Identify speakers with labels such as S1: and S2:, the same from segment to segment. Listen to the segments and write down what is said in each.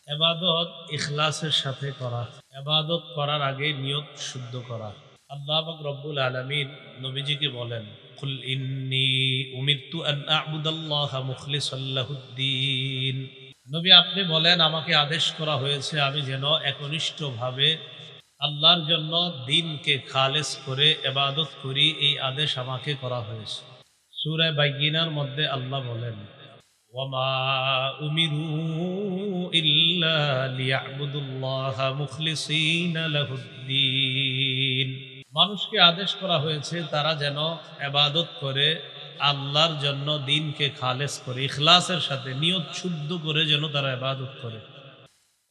S1: ইবাদত ইখলাসের সাথে করা, ইবাদত করার আগে নিয়ত শুদ্ধ করা। আল্লাহ পাক রব্বুল আলামিন নবীজিকে বলেন, কুল ইন্নী উমিরতু আন আ'বুদাল্লাহা মুখলিসাল লাহুদ্দিন। নবী আপনি বলেন, আমাকে আদেশ করা হয়েছে আমি যেন একনিষ্ঠভাবে আল্লাহর জন্য দ্বীনকে খালেস করে ইবাদত করি, এই আদেশ আমাকে করা হয়েছে। সূরা বাইয়িনার মধ্যে আল্লাহ বলেন, ওয়ামা উমিরু ইল্লা লিয়াবুদুল্লাহা মুখলিসিনা লাহুদ্দিন। মানুষকে আদেশ করা হয়েছে তারা যেন ইবাদত করে আল্লাহর জন্য দ্বীনকে খালেস করে, ইখলাসের সাথে নিয়ত শুদ্ধ করে যেন তারা ইবাদত করে।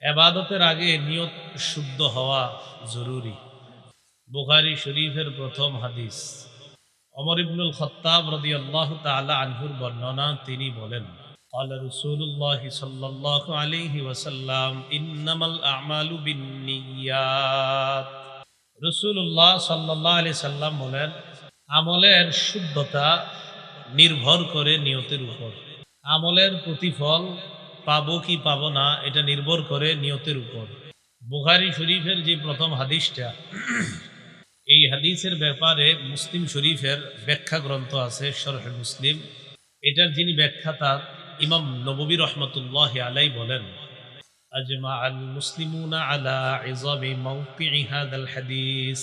S1: ইবাদতের আগে নিয়ত শুদ্ধ হওয়া জরুরি। বুখারী শরীফের প্রথম হাদিস, ওমর ইবনুল খাত্তাব রাদিয়াল্লাহু তাআলা আনহুর বর্ণনা, তিনি বলেন, قال رسول الله صلى الله عليه وسلم إنما الأعمال بالنيات। রাসূলুল্লাহ সাল্লাল্লাহু আলাইহি সাল্লাম বলেন, আমলের শুদ্ধতা নির্ভর করে নিয়তের উপর। আমলের প্রতিফল পাবো কি পাবো না এটা নির্ভর করে নিয়তের উপর। বুখারী শরীফের যে প্রথম হাদিসটা, এই হাদিসের ব্যাপারে মুসলিম শরীফের ব্যাখ্যা গ্রন্থ আছে শরহে মুসলিম। এটার যিনি ব্যাখ্যাতা ইমাম নববী রহমতুল্লাহ আলাইহি বলেন, আজমা আল মুসলিমুনা আলা ইযামি মাওকি'i হাযাল হাদিস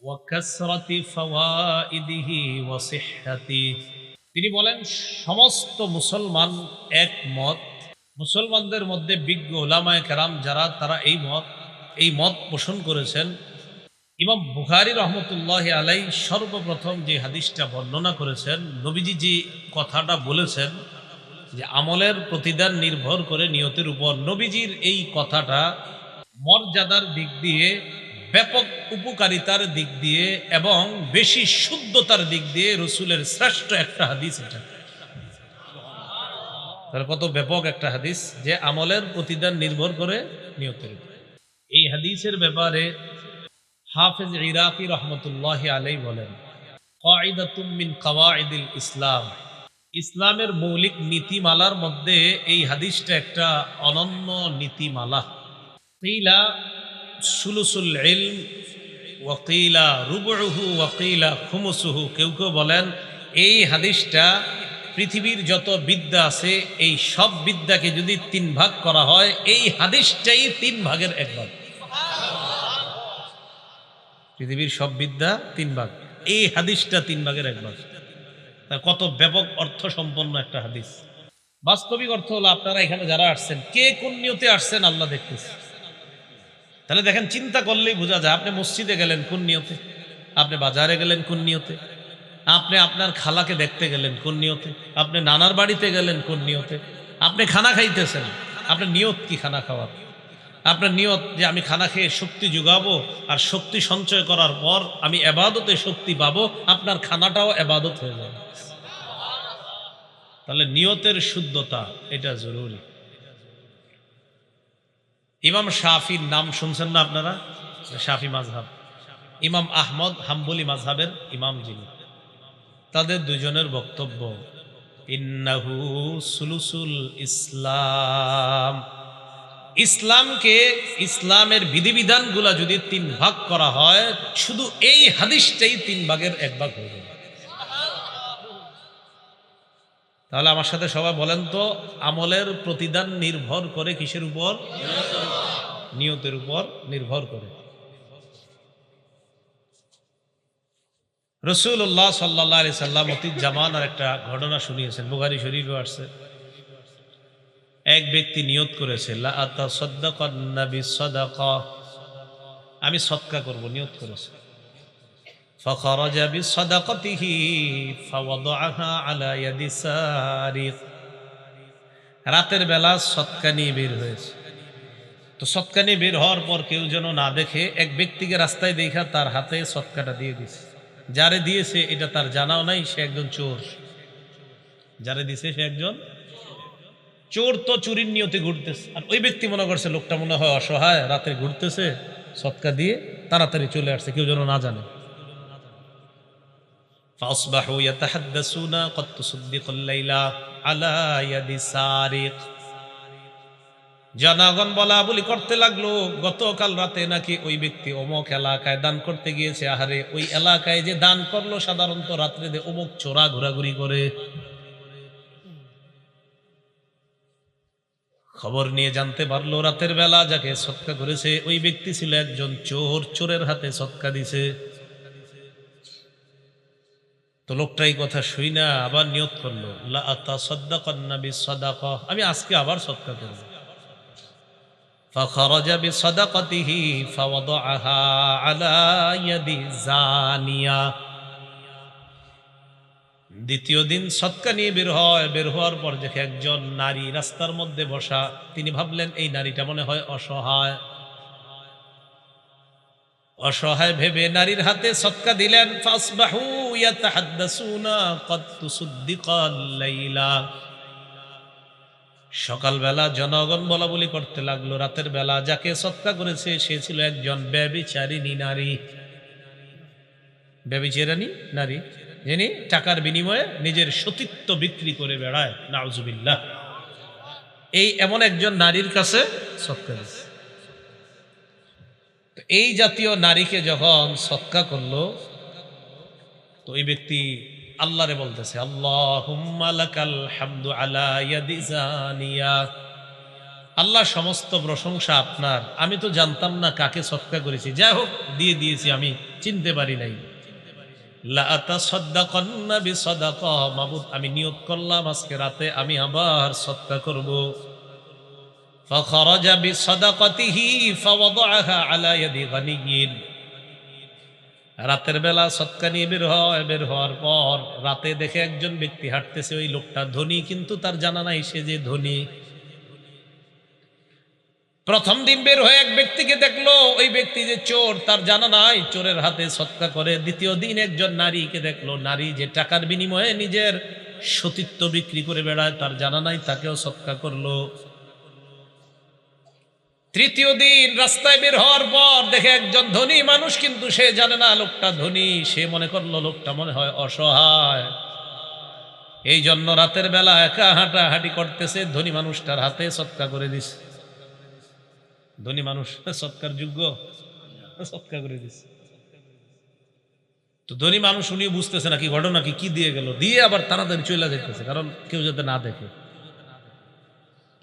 S1: ওয়া কাসরাতি ফাওয়াইদিহি ওয়া সিহহাতিহি। তিনি বলেন, সমস্ত মুসলমান একমত, মুসলমানদের মধ্যে বিজ্ঞ উলামায়ে কেরাম যারা, তারা এই মত পোষণ করেছেন। ইমাম বুখারী রহমতুল্লাহ আলাই সর্বপ্রথম যে হাদিসটা বর্ণনা করেছেন, নবীজি যে কথাটা বলেছেন যে আমলের প্রতিদান নির্ভর করে নিয়তের উপর, নবীজির এই কথাটা মর্যাদার দিক দিয়ে, ব্যাপক উপকারিতার দিক দিয়ে এবং বেশি শুদ্ধতার দিক দিয়ে রসুলের শ্রেষ্ঠ একটা হাদিস এটা। তাহলে কত ব্যাপক একটা হাদিস যে আমলের প্রতিদান নির্ভর করে নিয়তের উপর। এই হাদিসের ব্যাপারে হাফেজ ইরাকি রহমতুল্লাহ আলাইহি বলেন, কায়দাতুম মিন কাওয়াইদিল ইসলাম, ইসলামের মৌলিক নীতিমালার মধ্যে এই হাদিসটা একটা অনন্য নীতিমালা। কিলা সুলুসুল ইলম ওয়া কিলা রুবুহু ওয়া কিলা খুমুসুহু। কেউ কেউ বলেন এই হাদিসটা পৃথিবীর যত বিদ্যা আছে এই সব বিদ্যাকে যদি 3 ভাগ করা হয়, এই হাদিসটাই 3 ভাগের 1 ভাগ। পৃথিবীর সব বিদ্যা 3 ভাগ, এই হাদিসটা 3 ভাগের 1 ভাগ। কত ব্যাপক অর্থ সম্পন্ন একটা হাদিস। বাস্তবিক অর্থ হলো, আপনারা এখানে যারা আসছেন, কে কোন নিয়তে আসছেন আল্লাহ দেখতেছে। তাহলে দেখেন, চিন্তা করলেই বোঝা যায়, আপনি মসজিদে গেলেন কোন নিয়তে, আপনি বাজারে গেলেন কোন নিয়তে, আপনি আপনার খালাকে দেখতে গেলেন কোন নিয়তে, আপনি নানার বাড়িতে গেলেন কোন নিয়তে, আপনি খানা খাইতেছেন, আপনার নিয়ত কি খানা খাওয়ার? আপনার নিয়ত যে আমি খানা খেয়ে শক্তি যোগাবো, আর শক্তি সঞ্চয় করার পর আমি ইবাদতে শক্তি পাবো, আপনার খানাটাও ইবাদত হয়ে যাবে। তাহলে নিয়তের শুদ্ধতা এটা জরুরি। ইমাম শাফির নাম শুনছেন না আপনারা? শাফি মাযহাব, ইমাম আহমদ হাম্বলি মাযহাবের ইমাম যিনি, তাদের দুজনের বক্তব্য, ইন্নাহু সুলুসুল ইসলাম, ইসলামকে, ইসলামের বিধিবিধানগুলা যদি 3 ভাগ করা হয়, শুধু এই হাদিসটাই 3 ভাগের 1 ভাগ হয়ে যাবে। তাহলে আমার সাথে সবাই বলেন তো, আমলের প্রতিদান নির্ভর করে কিসের উপর? নিয়তের উপর নির্ভর করে। রাসূলুল্লাহ সাল্লাল্লাহু আলাইহি সাল্লাম অতীত জামানার একটা ঘটনা শুনিয়েছেন, বুখারী শরীফে আসছে। এক ব্যক্তি নিয়ত করেছে, লা আতাসাদ্দাকান্না বিসাদাকা, আমি সদকা করব, নিয়ত করেছে। ফাখারাজা বিসাদাকাতিহি ফাওয়াদাআহা আলা ইয়াদি সারিক, রাতের বেলা সদকা নিয়ে বের হয়েছে। তো সদকা নিয়ে বের হওয়ার পর কেউ যেন না দেখে, এক ব্যক্তিকে রাস্তায় দেখা তার হাতে সদকাটা দিয়ে দিছে। যারে দিয়েছে এটা তার জানাও নাই, সে একজন চোর। যারে দিছে সে একজন চোর, তো চুরির নিয়তে ঘুরতেছে। আর ওই ব্যক্তি মনে করছে লোকটা মনে হয় অসহায়, রাতে ঘুরতেছে, সদকা দিয়ে তাড়াতাড়ি চলে আসছে, কেউ যেন না জানে। فأصبحوا يتحدثون قد تصدق الليلة على يد سارق, জনগণ বলা বলি করতে লাগলো, গতকাল রাতে নাকি ওই ব্যক্তি অমুক এলাকায় দান করতে গিয়েছে। আহারে, ওই এলাকায় যে দান করলো সাধারণত রাত্রে অমুক চোরা ঘোরাঘুরি করে। খবর নিয়ে জানতে পারলো রাতের বেলা যাকে সৎকা করেছে ওই ব্যক্তি ছিল একজন চোর, চোরের হাতে সৎকা দিছে। তো লোকটাই কথা শুই না আবার নিয়ত করলো, লা আতাসাদ্দাকান্না বিসাদাকা, আমি আজকে আবার সৎকা করব। فخرج بصدقته فوضعها على يد زانية। দ্বিতীয় দিন সৎকা নিয়ে বের হয়, বের হওয়ার পর দেখে একজন নারী রাস্তার মধ্যে বসা। তিনি ভাবলেন এই নারীটা মনে হয় অসহায়। অসহায় ভেবে নারীর হাতে সৎকা দিলেন। ফাসবাহু ইয়াতাহাদ্দাসুনা ক্বাদ তুসাদ্দিকাল লাইলা। সকালবেলা জনগণ বলা বলি করতে লাগলো রাতের বেলা যাকে সৎকা করেছে সে ছিল একজন ব্যভিচারিণী নারী। ব্যভিচারিণী নারী যিনি টাকার বিনিময়ে নিজের সতীত্ব বিক্রি করে বেড়ায়, নাউজুবিল্লাহ। এই এমন একজন নারীর কাছে সৎকা দিয়েছে। তো এই জাতীয় নারীকে যখন সৎকা করলো তো এই ব্যক্তি আল্লাহরে বলতেছে, আল্লাহুম্মা লাকাল হামদু আলা ইয়াদি জানিয়া। আল্লাহ, সমস্ত প্রশংসা আপনার, আমি তো জানতাম না কাকে সৎকা করেছি, যাই হোক দিয়ে দিয়েছি, আমি চিনতে পারি নাই। লা আতাসাদ্দাকান্না বিসাদাকা, মাবুদ আমি নিয়ত করলাম আজকে রাতে আমি আবার সৎকা করব। ফাখরাজা বিসাদাকাতিহি ফাওয়াদাআহা আলা ইয়াদি গানিয়্যিন। রাতের বেলা সৎকা নিয়ে বের হয়, বের হওয়ার পর রাতে দেখে একজন ব্যক্তি হাঁটতেছে। ওই লোকটা ধনী, কিন্তু তার জানা নাই সে যে ধনী। প্রথম দিন বের হয়ে এক ব্যক্তিকে দেখলো, ওই ব্যক্তি যে চোর তার জানা নাই, চোরের হাতে সৎকা করে। দ্বিতীয় দিন একজন নারীকে দেখলো, নারী যে টাকার বিনিময়ে নিজের সতীত্ব বিক্রি করে বেড়ায় তার জানা নাই, তাকেও সৎকা করলো। তৃতীয় দিন রাস্তায় বের হওয়ার পর দেখে একজন ধনী মানুষ, কিন্তু সে জানে না লোকটা ধনী, সে মনে করলো লোকটা মনে হয় অসহায়। এই জন্য রাতের বেলা একা হাঁটাহাঁটি করতেছে, ধনী মানুষটার হাতে সৎকা করে দিছে। ধনী মানুষ সৎকার যোগ্য, সৎকা করে দিছে। তো ধনী মানুষ উনি বুঝতেছে না কি ঘটনা, কি দিয়ে গেল, দিয়ে আবার তাড়াতাড়ি চলে যেতেছে, কারণ কেউ যাতে না দেখে।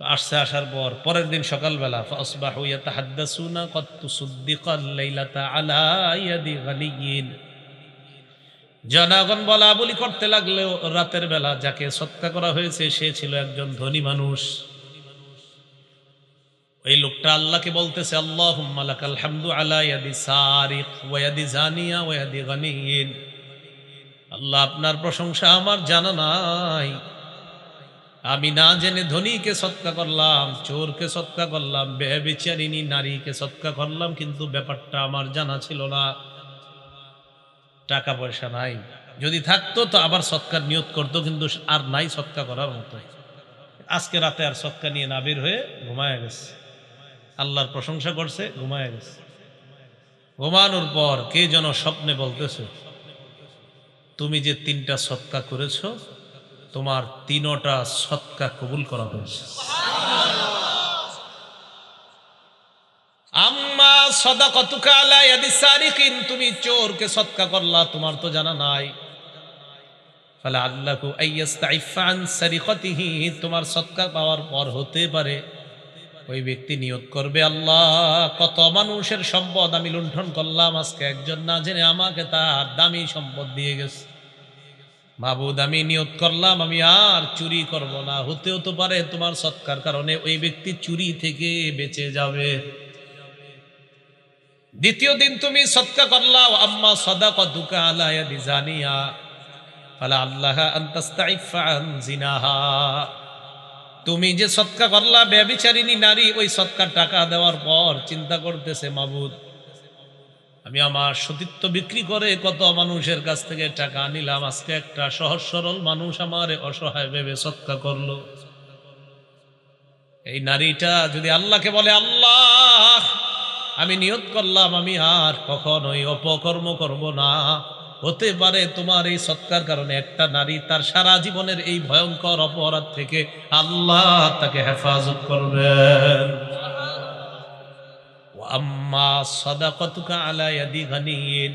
S1: তো আসছে, আসার পর পরের দিন সকালবেলা ফাসবাহু ইয়াতাহাদ্দাসুনা ক্বাদ তুসাদ্দিকাল লাইলাতা আলা ইয়াদি গানিয়্যিন। জনগণ বলা বলি করতে লাগলো রাতের বেলা যাকে সৎকা করা হয়েছে সে ছিল একজন ধনী মানুষ। ওই লোকটা আল্লাহকে বলতেছে, আল্লাহুম্মা লাকাল হামদু আলা ইয়াদি সারিক ওয়া ইয়াদি জানিয়া ওয়া ইয়াদি গানিয়্যিন। আল্লাহ, আপনার প্রশংসা আমার জানা নাই, আমি না জেনে ধনীকে সৎকা করলাম, চোরকে সৎকা করলাম, ব্যভিচারিণী নারীকে সৎকা করলাম, কিন্তু ব্যাপারটা আমার জানা ছিল না। টাকা পয়সা নাই, যদি থাকতো তো আবার সৎকার নিয়ত করতো, কিন্তু আর নাই সৎকা করার মতো। আজকে রাতে আর সৎকা নিয়ে না বের হয়ে ঘুমায় গেছে, আল্লাহর প্রশংসা করছে, ঘুমায় গেছে। ঘুমানোর পর কে যেন স্বপ্নে বলতেছে, তুমি যে 3টা সৎকা করেছো তোমার 3টা সৎকা কবুল করা হয়েছে। আম্মা সাদাকাতুকা আলা ইয়াদি সারিকিন, তুমি চোরকে সৎকা করলা, তোমার তো জানা নাই। ফালা আল্লাহু আইয়াস্তাইফা আন সারিকাতিহি, তোমার সৎকা পাওয়ার পর হতে পারে ওই ব্যক্তি নিয়ত করবে, আল্লাহ কত মানুষের সম্পদ আমি লুণ্ঠন করলাম, আজকে একজন না জেনে আমাকে তার দামি সম্পদ দিয়ে গেছে। মাবুদ, আমি নিয়ত করলাম আমি আর চুরি করব না, হতেও তো পারে তোমার সৎকার কারণে ওই ব্যক্তি চুরি থেকে বেঁচে যাবে। দ্বিতীয় দিন তুমি সৎকা করলা, আম্মা সাদাকাতুকা আলা ইয়াদি জানিয়া ফালা আল্লাহা আন তাস্তাইফা আন জিনাহা, তুমি যে সৎকা করলা ব্যভিচারিণী নারী, ওই সৎকার টাকা দেওয়ার পর চিন্তা করতেছে, মাবুদ আমি আমার সতীত্ব বিক্রি করে কত মানুষের কাছ থেকে টাকা নিলাম, আজকে একটা সহজ সরল মানুষ আমার অসহায় ভেবে সৎকা করলো। এই নারীটা যদি আল্লাহকে বলে, আল্লাহ আমি নিয়ত করলাম আমি আর কখনোই অপকর্ম করব না, হতে পারে তোমার এই সৎকার কারণে একটা নারী তার সারা জীবনের এই ভয়ঙ্কর অপরাধ থেকে আল্লাহ তাকে হেফাজত করবেন। আম্মা সাদাকাতুকা আলা ইয়াদি গানিয়িন,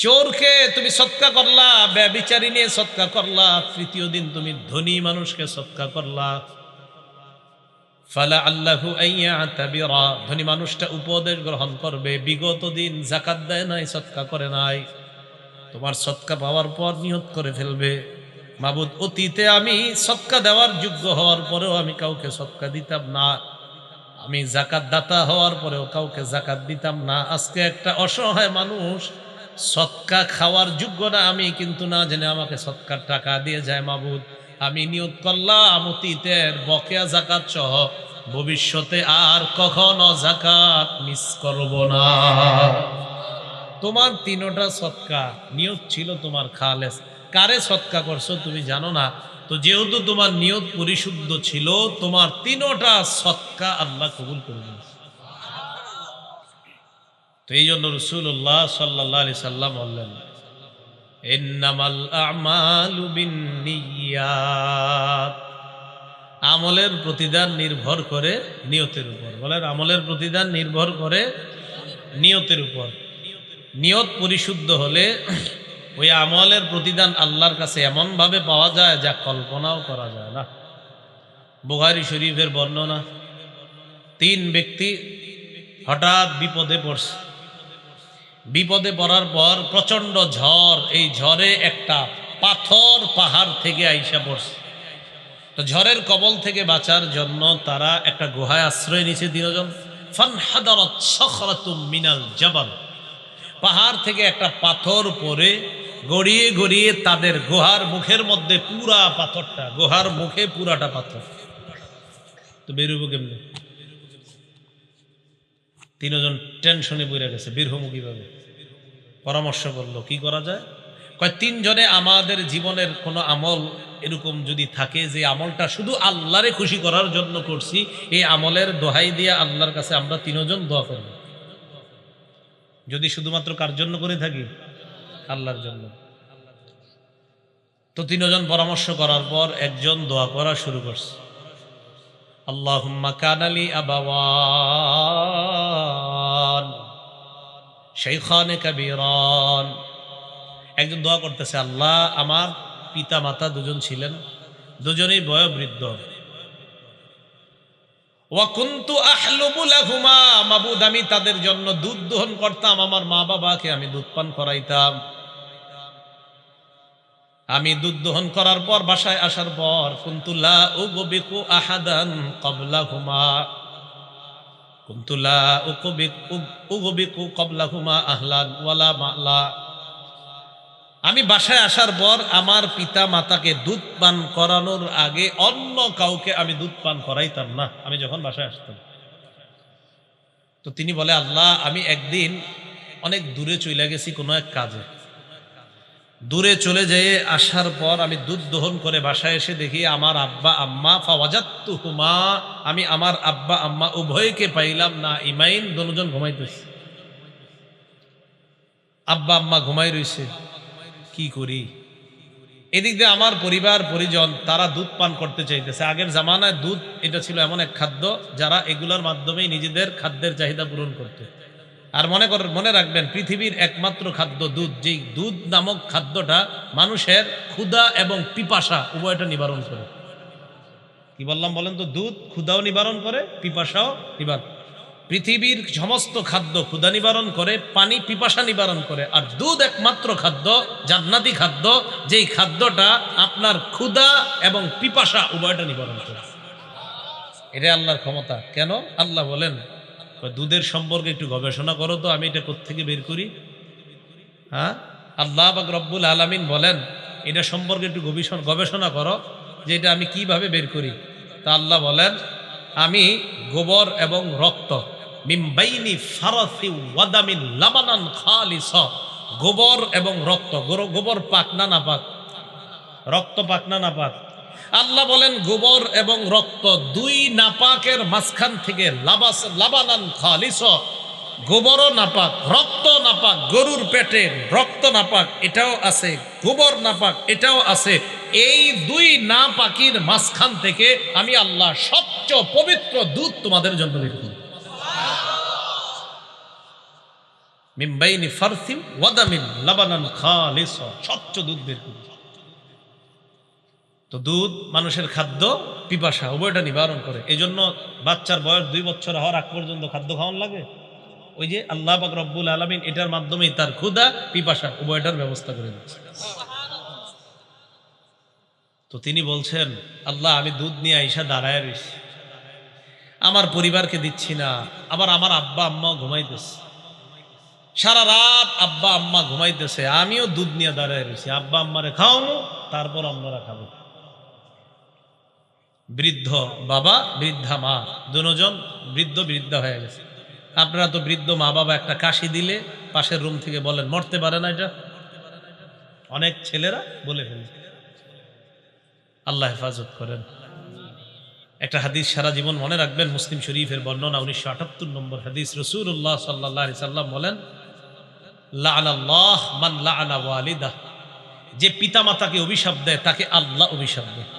S1: চোরকে তুমি সৎকা করলা, ব্যভিচারী নিয়ে সৎকা করলা, তৃতীয় দিন তুমি ধনী মানুষকে সৎকা করলা, ফালা আল্লাহু আইয়াতাবিরা, ধনী মানুষটা উপদেশ গ্রহণ করবে, বিগত দিন যাকাত দেয় নাই, সৎকা করে নাই, তোমার সৎকা পাওয়ার পর নিয়ত করে ফেলবে, মাবুদ অতীতে আমি সৎকা দেওয়ার যোগ্য হওয়ার পরেও আমি কাউকে সৎকা দিতাম না, আমি যাকাত দাতা হওয়ার পরেও কাউকে যাকাত দিতাম না, আজকে একটা অসহায় মানুষ সৎকা খাওয়ার যোগ্য না, আমি কিন্তু না জেনে আমাকে সৎকার টাকা দিয়ে যায়, মাবুদ আমি নিয়ত করলাম অতীতের বকেয়া যাকাত সহ ভবিষ্যতে আর কখনো যাকাত মিস করব না। তোমার তিনটা সৎকা নিয়ত ছিল তোমার খালেস, কারে সৎকা করছো তুমি জানো না, তো যেহেতু তোমার নিয়ত পরিশুদ্ধ ছিল তোমার তিনটা সৎকা আল্লাহ কবুল করবেন। তো এই জন্য রাসূলুল্লাহ সাল্লাল্লাহু আলাইহি সাল্লাম বললেন, ইন্নামাল আমালু বিন্নিয়াত, আমলের প্রতিদান নির্ভর করে নিয়তের উপর। বলেন, আমলের প্রতিদান নির্ভর করে নিয়তের উপর। নিয়ত পরিশুদ্ধ হলে ওই আমলের প্রতিদান আল্লাহর কাছে এমন ভাবে পাওয়া যায় যা কল্পনাও করা যায় না। বুখারী শরীফের বর্ণনা, 3 ব্যক্তি হঠাৎ বিপদে পড়ছে, বিপদে পড়ার পর প্রচন্ড ঝড়, এই ঝড়ে একটা পাথর পাহাড় থেকে আইসা পড়ছে, তো ঝড়ের কবল থেকে বাঁচার জন্য তারা একটা গুহায় আশ্রয় নিছে তিনজন। ফানহাদারাত সাখরাতুম মিনাল জাবাল, পাহাড় থেকে একটা পাথর পড়ে গড়িয়ে গড়িয়ে তাদের গুহার মুখের মধ্যে, পুরা পাথরটা গুহার মুখে পুরাটা পাথর, তো বেরোবো কেমনে? তিনজন টেনশনে পড়ে গেছে, বের হবো কিভাবে? পরামর্শ করলো কি করা যায়, কয় 3 জনে আমাদের জীবনের কোনো আমল এরকম যদি থাকে যে আমলটা শুধু আল্লাহরে খুশি করার জন্য করছি, এই আমলের দোহাই দিয়ে আল্লাহর কাছে আমরা 3 জন দোয়া করব। যদি শুধুমাত্র কার জন্য করে থাকি? আল্লাহর জন্য। তো 3 জন পরামর্শ করার পর একজন দোয়া করা শুরু করছে, আল্লাহুম্মা কানালি আবাওয়ান শাইখানে কাবীরান। একজন দোয়া করতেছে, আল্লাহ আমার পিতা মাতা 2 জন ছিলেন, 2 জনেই বয়োবৃদ্ধ, ওয়া কুনতু আহলুবু লাহুমা, মাবুদ আমি তাদের জন্য দুধ দহন করতাম, আমার মা বাবাকে আমি দুধ পান করাইতাম, আমি দুধ দহন করার পর বাসায় আসার পর কুনতু লা উগবিকু আহাদান ক্বাবলাহুমা, কুনতু লা উগবিকু ক্বাবলাহুমা আহলান ওয়ালা মালা, আমি বাসায় আসার পর আমার পিতা মাতাকে দুধ পান করানোর আগে অন্য কাউকে আমি দুধ পান করাইতাম না, আমি যখন বাসায় আসতাম। তো তিনি বলে, আল্লাহ আমি একদিন অনেক দূরে চলে গেছি কোনো এক কাজে, দূরে চলে যেয়ে আসার পর আমি দুধ দহন করে বাসায় এসে দেখি আমার আব্বা আম্মা, ফাওয়াজাতুহুমা, আমি আমার আব্বা আম্মা উভয়কে পাইলাম না, ইমাইন, 2 জন ঘুমাইতেছে, আব্বা আম্মা ঘুমাই রইছে, কি করি? এদিক দিয়ে আমার পরিবার পরিজন তারা দুধ পান করতে চাইতেছে। আগের জামানায় দুধ এটা ছিল এমন এক খাদ্য যারা এগুলোর মাধ্যমেই নিজেদের খাদ্যের চাহিদা পূরণ করতে। আর মনে রাখবেন, পৃথিবীর একমাত্র খাদ্য দুধ, যেই দুধ নামক খাদ্যটা মানুষের ক্ষুধা এবং পিপাসা উভয়টা নিবারণ করে। কি বললাম বলেন তো? দুধ ক্ষুধাও নিবারণ করে, পিপাসাও নিবারণ। পৃথিবীর সমস্ত খাদ্য ক্ষুধা নিবারণ করে, পানি পিপাসা নিবারণ করে, আর দুধ একমাত্র খাদ্য, জান্নাতি খাদ্য, যেই খাদ্যটা আপনার ক্ষুধা এবং পিপাসা উভয়টা নিবারণ করে। এটা আল্লাহর ক্ষমতা। কেন? আল্লাহ বলেন, দুধের সম্পর্কে একটু গবেষণা করো তো, আমি এটা কোত্থেকে বের করি। হ্যাঁ, আল্লাহ পাক রব্বুল আলামিন বলেন এটা সম্পর্কে একটু গবেষণা করো যে এটা আমি কিভাবে বের করি। তা আল্লাহ বলেন, আমি গোবর এবং রক্ত, মিন বাইনি ফারাসি ওয়া দামিন লাবানান খালিসা, গোবর এবং রক্ত, গোবর পাক না নাপাক? রক্ত পাক না নাপাক? আল্লাহ বলেন গোবর এবং রক্ত 2 নাপাকের মাঝখান থেকে লাবানান খালিসা, গোবরও নাপাক, রক্ত নাপাক, গরুর পেটে রক্ত নাপাক এটাও আছে, গোবর নাপাক এটাও আছে। এই দুই নাপাকির মাঝখান থেকে আমি আল্লাহ সবচেয়ে পবিত্র দুধ তোমাদের জন্য বের করব। মিন বাইনি ফারসিম ওয়া দামিন লাবানান খালিস, সবচেয়ে দুধ বের করব। তো দুধ মানুষের খাদ্য, পিপাসা উভয়টা নিবারণ করে। এই জন্য বাচ্চার বয়স 2 বছর হওয়ার আগ পর্যন্ত খাদ্য খাওয়ান লাগে। ওই যে আল্লাহ পাক রব্বুল আলামিন এটার মাধ্যমেই তার ক্ষুধা পিপাসা উভয়টার ব্যবস্থা করে দিচ্ছে। তো তিনি বলছেন, আল্লাহ আমি দুধ নিয়ে আইসা দাঁড়ায় রয়েছি, আমার পরিবারকে দিচ্ছি না, আবার আমার আব্বা আম্মা ঘুমাইতেছে, সারা রাত আব্বা আম্মা ঘুমাইতেছে, আমিও দুধ নিয়ে দাঁড়ায় রয়েছি, আব্বা আম্মারে খাওয়াবো, তারপর আপনারা খাবো। বৃদ্ধ বাবা বৃদ্ধা মা, দুজন বৃদ্ধ বৃদ্ধা হয়ে গেছে। আপনারা তো বৃদ্ধ মা বাবা একটা কাশি দিলে পাশের রুম থেকে বলেন মরতে পারে না, এটা অনেক ছেলেরা বলে ফেলে। আল্লাহ হেফাজত করেন। একটা হাদিস সারা জীবন মনে রাখবেন, মুসলিম শরীফের বর্ণনা, 1978 নম্বর হাদিস। রাসূলুল্লাহ সাল্লাল্লাহু আলাইহি সাল্লাম বলেন, লাআনাল্লাহ মান লাআনা ওয়ালিদাহ, যে পিতামাতাকে অভিশাপ দেয় তাকে আল্লাহ অভিশাপ দেয়।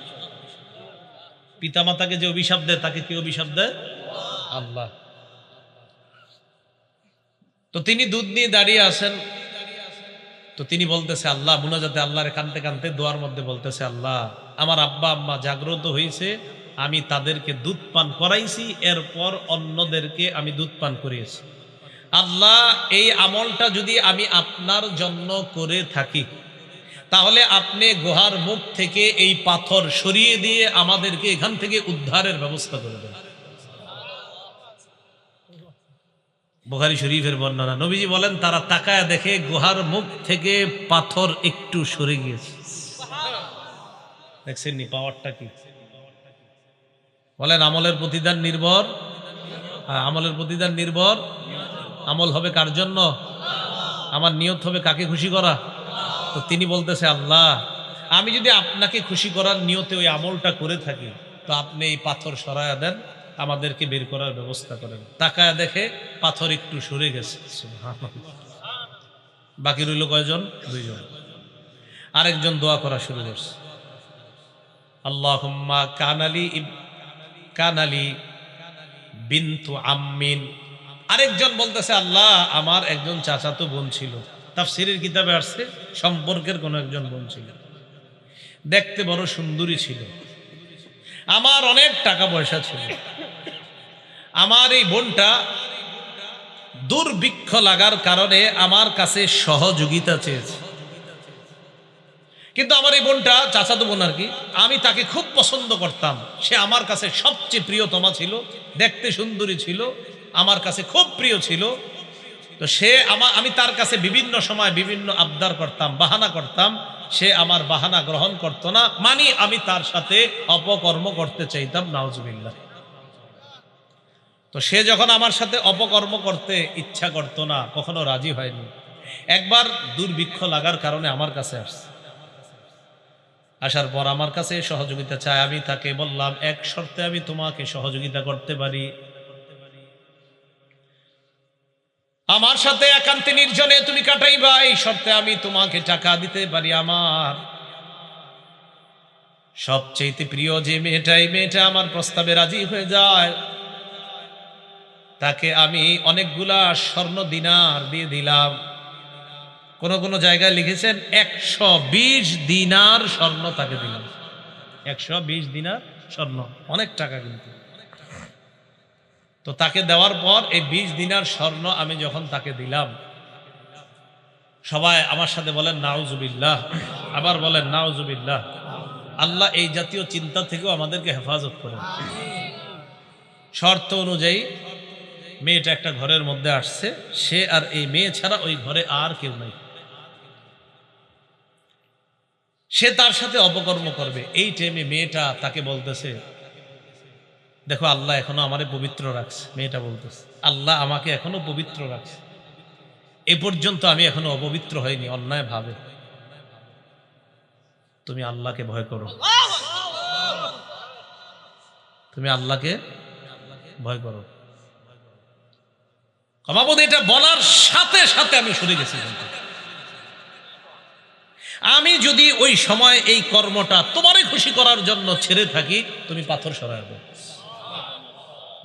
S1: পিতামাতাকে যে অভিশাপ দেয় তাকে কি অভিশাপ দেয়? আল্লাহ। তো তিনি দুধ নিয়ে দাঁড়িয়ে আছেন, তো তিনি বলতেছে আল্লাহ, মুনাজাতে আল্লাহরে কানতে কানতে দোয়ার মধ্যে বলতেছে, আল্লাহ আমার আব্বা আম্মা জাগ্রত হয়েছে, আমি তাদেরকে দুধ পান করাইছি, এরপর অন্যদেরকে আমি দুধ পান করিয়েছি। আল্লাহ এই আমলটা যদি আমি আপনার জন্য করে থাকি, তাহলে আপনি গুহার মুখ থেকে এই পাথর সরিয়ে দিয়ে আমাদেরকে এখান থেকে উদ্ধারের ব্যবস্থা করে দেন। বুখারী শরীফের বর্ণনা, নবীজি বলেন তারা তাকায় দেখে গুহার মুখ থেকে পাথর একটু সরে গিয়েছে। দেখছেন নি পাওয়ারটা কি? বলেন আমলের প্রতিদান নির্ভর, আমলের প্রতিদান নির্ভর। আমল হবে কার জন্য? আমার নিয়ত হবে কাকে খুশি করা। তো তিনি বলতেছে, আল্লাহ আমি যদি আপনাকে খুশি করার নিয়তে ওই আমলটা করে থাকি, তো আপনি এই পাথর সরায়া দেন, আমাদেরকে বের করার ব্যবস্থা করেন। তাকায় দেখে পাথর একটু সরে গেছে। বাকি রইল কয়জন? 2 জন। আরেকজন দোয়া করা শুরু করছে, আল্লাহুম্মা কানালি বিনতু আম্মিন। আরেকজন বলতেছে, আল্লাহ আমার একজন চাচাতো বোন ছিল, তাফসীরের কিতাবে আসছে সম্পর্কের কোন একজন বোন ছিল, দেখতে বড় সুন্দরী ছিল, আমার অনেক টাকা পয়সা ছিল, আমার এই বোনটা দুর্ভিক্ষ লাগার কারণে আমার কাছে সহযোগিতা চেয়েছে, কিন্তু আমার এই বোনটা চাচাতো বোন আর কি, আমি তাকে খুব পছন্দ করতাম, সে আমার কাছে সবচেয়ে প্রিয়তমা ছিল, দেখতে সুন্দরী ছিল, আমার কাছে খুব প্রিয় ছিল। তো সে আমি তার কাছে বিভিন্ন সময় বিভিন্ন আবদার করতাম, বাহানা করতাম, সে আমার বাহানা গ্রহণ করতো না, মানে আমি তার সাথে অপকর্ম করতে চাইতাম, নাউজুবিল্লাহ। তো সে যখন আমার সাথে অপকর্ম করতে ইচ্ছা করতো না, কখনো রাজি হয়নি, একবার দুর্ভিক্ষ লাগার কারণে আমার কাছে আসছে, আসার পর আমার কাছে সহযোগিতা চায়। আমি তাকে বললাম, এক শর্তে আমি তোমাকে সহযোগিতা করতে পারি, আমার সাথে একান্তে নির্জনে তুমি কাটাইবা, এই শর্তে আমি তোমাকে টাকা দিতে পারি। আমার সবচেয়ে প্রিয় যে মেয়েটা আমার প্রস্তাবে রাজি হয়ে যায়, তাকে আমি অনেকগুলা স্বর্ণ দিনার দিয়ে দিলাম। কোন কোন জায়গায় লিখেছেন 120 দিনার স্বর্ণ তাকে দিলাম। 120 দিনার স্বর্ণ, অনেক টাকা কিন্তু। তো তাকে দেওয়ার পর এই 20 দিনার স্বর্ণ আমি যখন তাকে দিলাম, সবাই আমার সাথে বলেন নাউজুবিল্লাহ, আবার বলেন নাউজুবিল্লাহ। আল্লাহ এই জাতীয় চিন্তা থেকেও আমাদেরকে হেফাজত করেন। শর্ত অনুযায়ী মেয়েটা একটা ঘরের মধ্যে আসছে, সে আর এই মেয়ে ছাড়া ওই ঘরে আর কেউ নাই, সে তার সাথে অপকর্ম করবে। এই টাইমে মেয়েটা তাকে বলতেছে, দেখো আল্লাহ এখনো আমারে পবিত্র রাখছে। মেয়েটা বলতেছে, আল্লাহ আমাকে এখনো পবিত্র রাখছে, এ পর্যন্ত আমি এখনো অপবিত্র হয়নি অন্যায় ভাবে। তুমি আল্লাহকে ভয় করো, তুমি আল্লাহকে ভয় করো। মাবুদ এটা বলার সাথে সাথে আমি সরে গেছি। আমি যদি ওই সময় এই কর্মটা তোমারই খুশি করার জন্য ছেড়ে থাকি, তুমি পাথর সরায় দাও।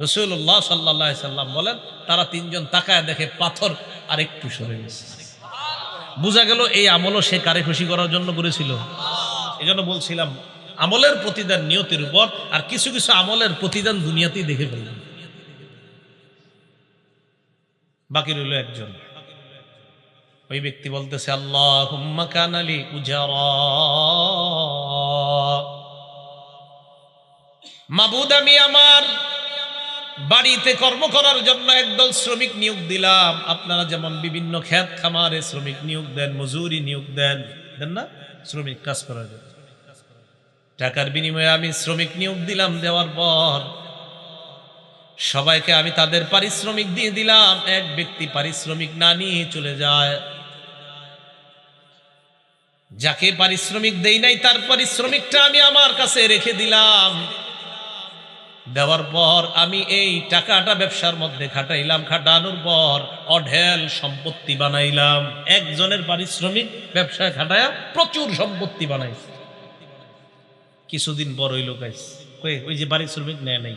S1: রাসূলুল্লাহ সাল্লাল্লাহু আলাইহি সাল্লাম বলেন, তারা তিনজন তাকায় দেখে পাথর আরেকটু সরে গেছে। বোঝা গেল এই আমলও সে কারে খুশি করার জন্য করেছিল। এই জন্য বলছিলাম আমলের প্রতিদান নিয়তের উপর, আর কিছু কিছু আমলের প্রতিদান দুনিয়াতেই দেখে ফেলবেন। বাকি রইল একজন, ওই ব্যক্তি বলতেছে আল্লাহুম্মা কানা লি উজারা, মাবুদ আমি আমার বাড়িতে কর্ম করার জন্য একদল শ্রমিক নিয়োগ দিলাম। আপনারা যেমন বিভিন্ন ক্ষেত খামারে শ্রমিক নিয়োগ দেন, মজুরি নিয়োগ দেন, দেন না? শ্রমিক কাজ করার জন্য টাকার বিনিময়ে আমি শ্রমিক নিয়োগ দিলাম। দেওয়ার পর সবাইকে আমি তাদের পারিশ্রমিক দিয়ে দিলাম। এক ব্যক্তি পারিশ্রমিক না নিয়ে চলে যায়। যাকে পারিশ্রমিক দেই নাই তার পারিশ্রমিকটা আমি আমার কাছে রেখে দিলাম। দেওয়ার পর আমি এই টাকাটা ব্যবসার মধ্যে খাটাইলাম। খাটানোর পর অঢেল সম্পত্তি বানাইলাম। একজনের পারিশ্রমিক ব্যবসায় খাটায়া প্রচুর সম্পত্তি বানাইছে। কিছুদিন পর ওই লোক আইছে, ওই যে পারিশ্রমিক নেয় নাই।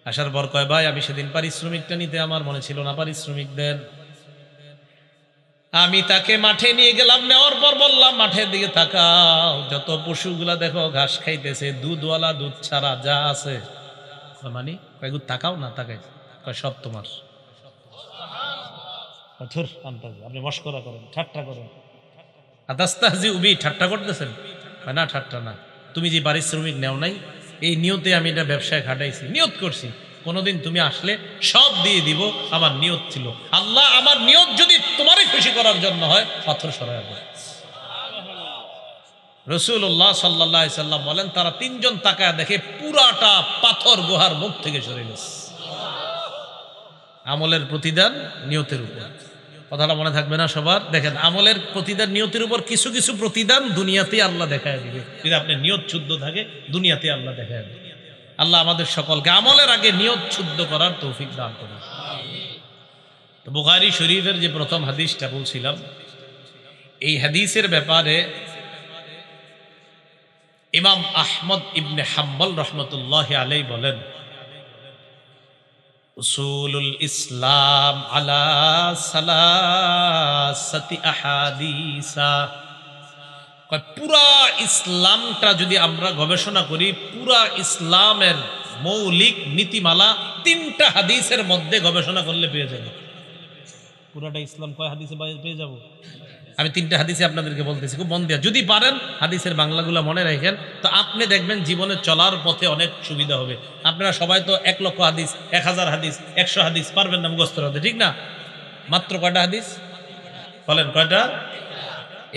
S1: আসার পর কয়, ভাই আমি সেদিন পারিশ্রমিকটা নিতে আমার মনে ছিল না, পারিশ্রমিক দেন। আমি তাকে মাঠে নিয়ে গেলাম। নেওয়ার পর বললাম, মাঠের দিকে তাকাও, যত পশুগুলা দেখো ঘাস খাইতেছে, দুধওয়ালা দুধ ছাড়া যা আছে। মানে কয়েক তাকাও না, তাকাই কয় সব তোমার। আপনি মস্করা করেন, ঠাট্টা করেন। আদাস্তাহজি উবি, ঠাট্টা করতেছেন? না ঠাট্টা না, তুমি যে পারিশ্রমিক নেও নাই, এই নিয়তে আমি এটা ব্যবসায় খাটাইছি, নিয়ত করছি কোনোদিন তুমি আসলে সব দিয়ে দিব। আমার নিয়ত ছিল, আল্লাহ আমার নিয়ত যদি তোমারই খুশি করার জন্য হয়, পাথর সরায় দেয়। রাসূলুল্লাহ সাল্লাল্লাহু আলাইহি সাল্লাম বলেন, তারা তিনজন তাকায় দেখে পুরাটা পাথর গুহার মুখ থেকে সরে গেছে। আমলের প্রতিদান নিয়তের উপর। কথাটা মনে থাকবে না সবার? দেখেন, আমলের প্রতিদান নিয়তের উপর। কিছু কিছু প্রতিদান দুনিয়াতেই আল্লাহ দেখায় দিবে। যদি আপনার নিয়ত শুদ্ধ থাকে, দুনিয়াতে আল্লাহ দেখায় দিবে। আল্লাহ আমাদের সকলকে আমলের আগে নিয়ত শুদ্ধ করার তৌফিক দান করুন। তো বুখারী শরীফের যে প্রথম হাদিসটা বলছিলাম, এই হাদিসের ব্যাপারে ইমাম আহমদ ইবনে হাম্বল রহমতুল্লাহ আলাইহি বলেন, উসুলুল ইসলাম আলা সালাসাতি আহাদিসা। পুরা ইসলামটা যদি আমরা গবেষণা করি, পুরা ইসলামের মৌলিক নীতিমালা তিনটা হাদিসের মধ্যে গবেষণা করলে পেয়ে যাবে। পুরাটা ইসলাম কয় হাদিসে পেয়ে যাব? আমি তিনটা হাদিসে আপনাদেরকে বলতেছি, খুব মন দিয়া যদি পারেন হাদিসের বাংলাগুলো মনে রাখেন, তো আপনি দেখবেন জীবনে চলার পথে অনেক সুবিধা হবে। আপনারা সবাই তো 1,00,000 হাদিস, 1000 হাদিস, 100 হাদিস পারবেন না মুখস্থ করতে, ঠিক না? মাত্র কয়টা হাদিস বলেন? কয়টা?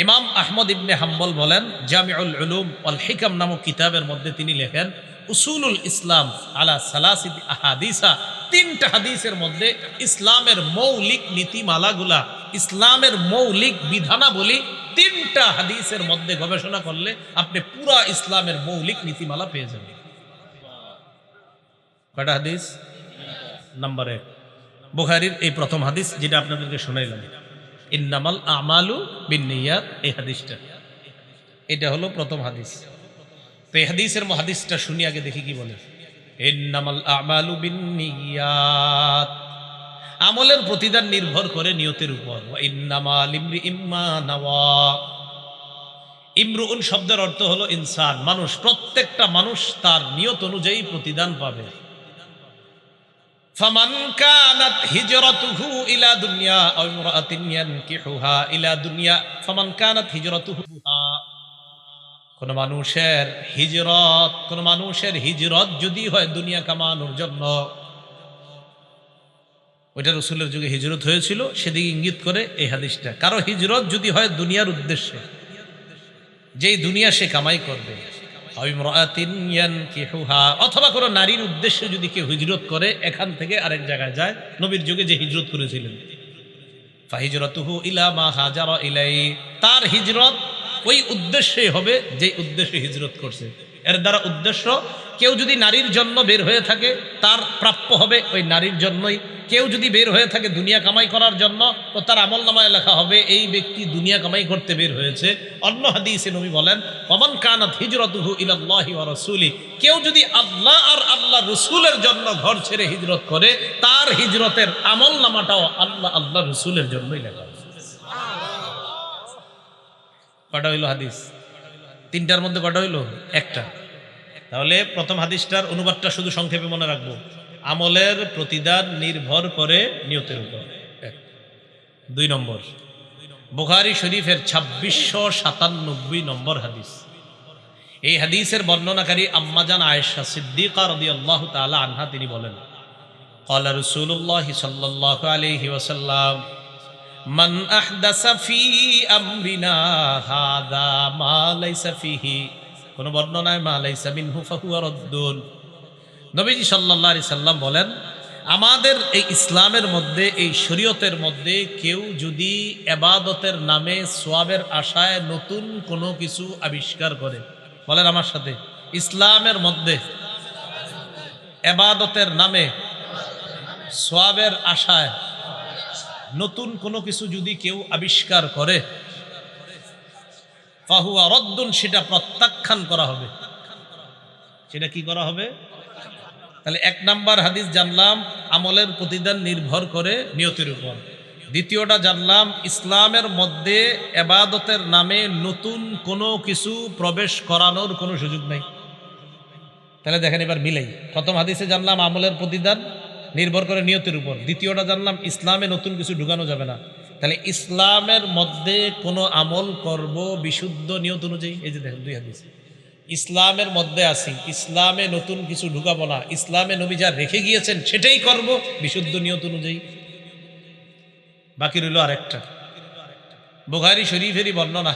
S1: ইমাম আহমদ ইবনে হাম্বল বলেন, জামিউল উলুম ওয়াল হিকাম নামক কিতাবের মধ্যে তিনি লেখেন, উসুলুল ইসলাম আলা সালাসিতি আহাদিসা। তিনটা হাদিসের মধ্যে ইসলামের মৌলিক নীতিমালাগুলা, ইসলামের মৌলিক বিধানাবলী তিনটা হাদিসের মধ্যে গবেষণা করলে আপনি পুরা ইসলামের মৌলিক নীতিমালা পেয়ে যাবেন। কয়টা হাদিস? নাম্বার 1 বুখারীর এই প্রথম হাদিস, যেটা আপনাদেরকে শোনাইলাম, ইন্নামাল আমালু বিন্নিয়াত। এই হাদিসটা, এটা হলো প্রথম হাদিস। তো এই হাদিসটা শুনি, আগে দেখি কি বলে। ইন্নামাল আমালু বিন্নিয়াত, আমলের প্রতিদান নির্ভর করে নিয়তের উপর। ওয়া ইন্নামাল ইমরিইম মা নাওয়া। ইমরুউন শব্দের অর্থ হলো ইনসান, মানুষ। প্রত্যেকটা মানুষ তার নিয়ত অনুযায়ী প্রতিদান পাবে। ফামান কানাত হিজরাতুহু ইলা দুনিয়া আও ইমরাআতিন ইয়ানকিহুহা ইলা দুনিয়া ফামান কানাত হিজরাতুহু, কোন মানুষের হিজরত যদি হয় দুনিয়া কামানোর জন্য, ওইটা রাসূলের যুগে হিজরত হয়েছিল, সেদিকে ইঙ্গিত করে এই হাদিসটা। কারো হিজরত যদি হয় দুনিয়ার উদ্দেশ্যে, যেই দুনিয়া সে কামাই করবে, অথবা কোনো নারীর উদ্দেশ্যে যদি কেউ হিজরত করে, এখান থেকে আরেক জায়গায় যায়, নবীর যুগে যে হিজরত করেছিলেন, ফাহিজরাতুহু ইলা মা হাজারা ইলাই, তার হিজরত ওই উদ্দেশ্যে হবে যে উদ্দেশ্যে হিজরত করছে। এর দ্বারা উদ্দেশ্য, কেউ যদি নারীর জন্য বের হয়ে থাকে তার প্রাপ্য হবে ওই নারীর জন্যই। কেউ যদি বের হয়ে থাকে দুনিয়া কামাই করার জন্য, তো তার আমলনামায় লেখা হবে এই ব্যক্তি দুনিয়া কামাই করতে বের হয়েছে। অন্য হাদিসে নবী বলেন, ওমান কানাত হিজরাতুহু ইলাল্লাহি ওয়া রাসূলি, কেউ যদি আল্লাহ আর আল্লাহ রসুলের জন্য ঘর ছেড়ে হিজরত করে, তার হিজরতের আমলনামাটাও আল্লাহ আল্লাহ রসুলের জন্যই লেখা হবে। কটা হইল হাদিস? তিনটার মধ্যে কটা হইল? একটা। তাহলে প্রথম হাদিসটার অনুবাদটা শুধু সংক্ষেপে মনে রাখবো, আমলের প্রতিদান নির্ভর করে নিয়তের উপর। 2 নম্বর, বুখারী শরীফের 2697 নম্বর হাদিস। এই হাদিসের বর্ণনাকারী আম্মাজান আয়েশা সিদ্দিকা রাদিয়াল্লাহু তাআলা আনহা, তিনি বলেন, ক্বালা রাসূলুল্লাহ সাল্লাল্লাহু আলাইহি ওয়াসাল্লাম, মান আহদাসা ফি আমরিনা হাযা মা লাইসা ফিহি, কোন বর্ণনায় মা লাইসা মিনহু ফাহুয়া রাদ্দুন। নবীজি সাল্লাল্লাহু আলাইহি সাল্লাম বলেন, আমাদের এই ইসলামের মধ্যে, এই শরীয়তের মধ্যে কেউ যদি ইবাদতের নামে সওয়াবের আশায় নতুন কোনো কিছু আবিষ্কার করে, বলেন আমার সাথে, ইসলামের মধ্যে ইবাদতের নামে সওয়াবের আশায় নতুন কোনো কিছু যদি কেউ আবিষ্কার করে, ফাহুয়া রদ্দুন, সেটা প্রত্যাখ্যান করা হবে। সেটা কি করা হবে? তাহলে 1 নাম্বার হাদিস জানলাম আমলের প্রতিদান নির্ভর করে নিয়তের উপর। দ্বিতীয়টা জানলাম ইসলামের মধ্যে ইবাদতের নামে নতুন কোনো কিছু প্রবেশ করানোর কোনো সুযোগ নাই। তাহলে দেখেন এবার মিলাই, প্রথম হাদিসে জানলাম আমলের প্রতিদান নির্ভর করে নিয়তের উপর, দ্বিতীয়টা জানলাম ইসলামে নতুন কিছু ঢুকানো যাবে না। তাহলে ইসলামের মধ্যে কোনো আমল করব বিশুদ্ধ নিয়ত অনুযায়ী। এই যে দেখেন 2 হাদিস, ইসলামের মধ্যে আছি, ইসলামে নতুন কিছু ঢুকাবো না, ইসলামে নবী যা রেখে গিয়েছেন সেটাই করব বিশুদ্ধ নিয়ত অনুযায়ী। বাকি রইল আরেকটা, বুখারী শরীফেরই বর্ণনা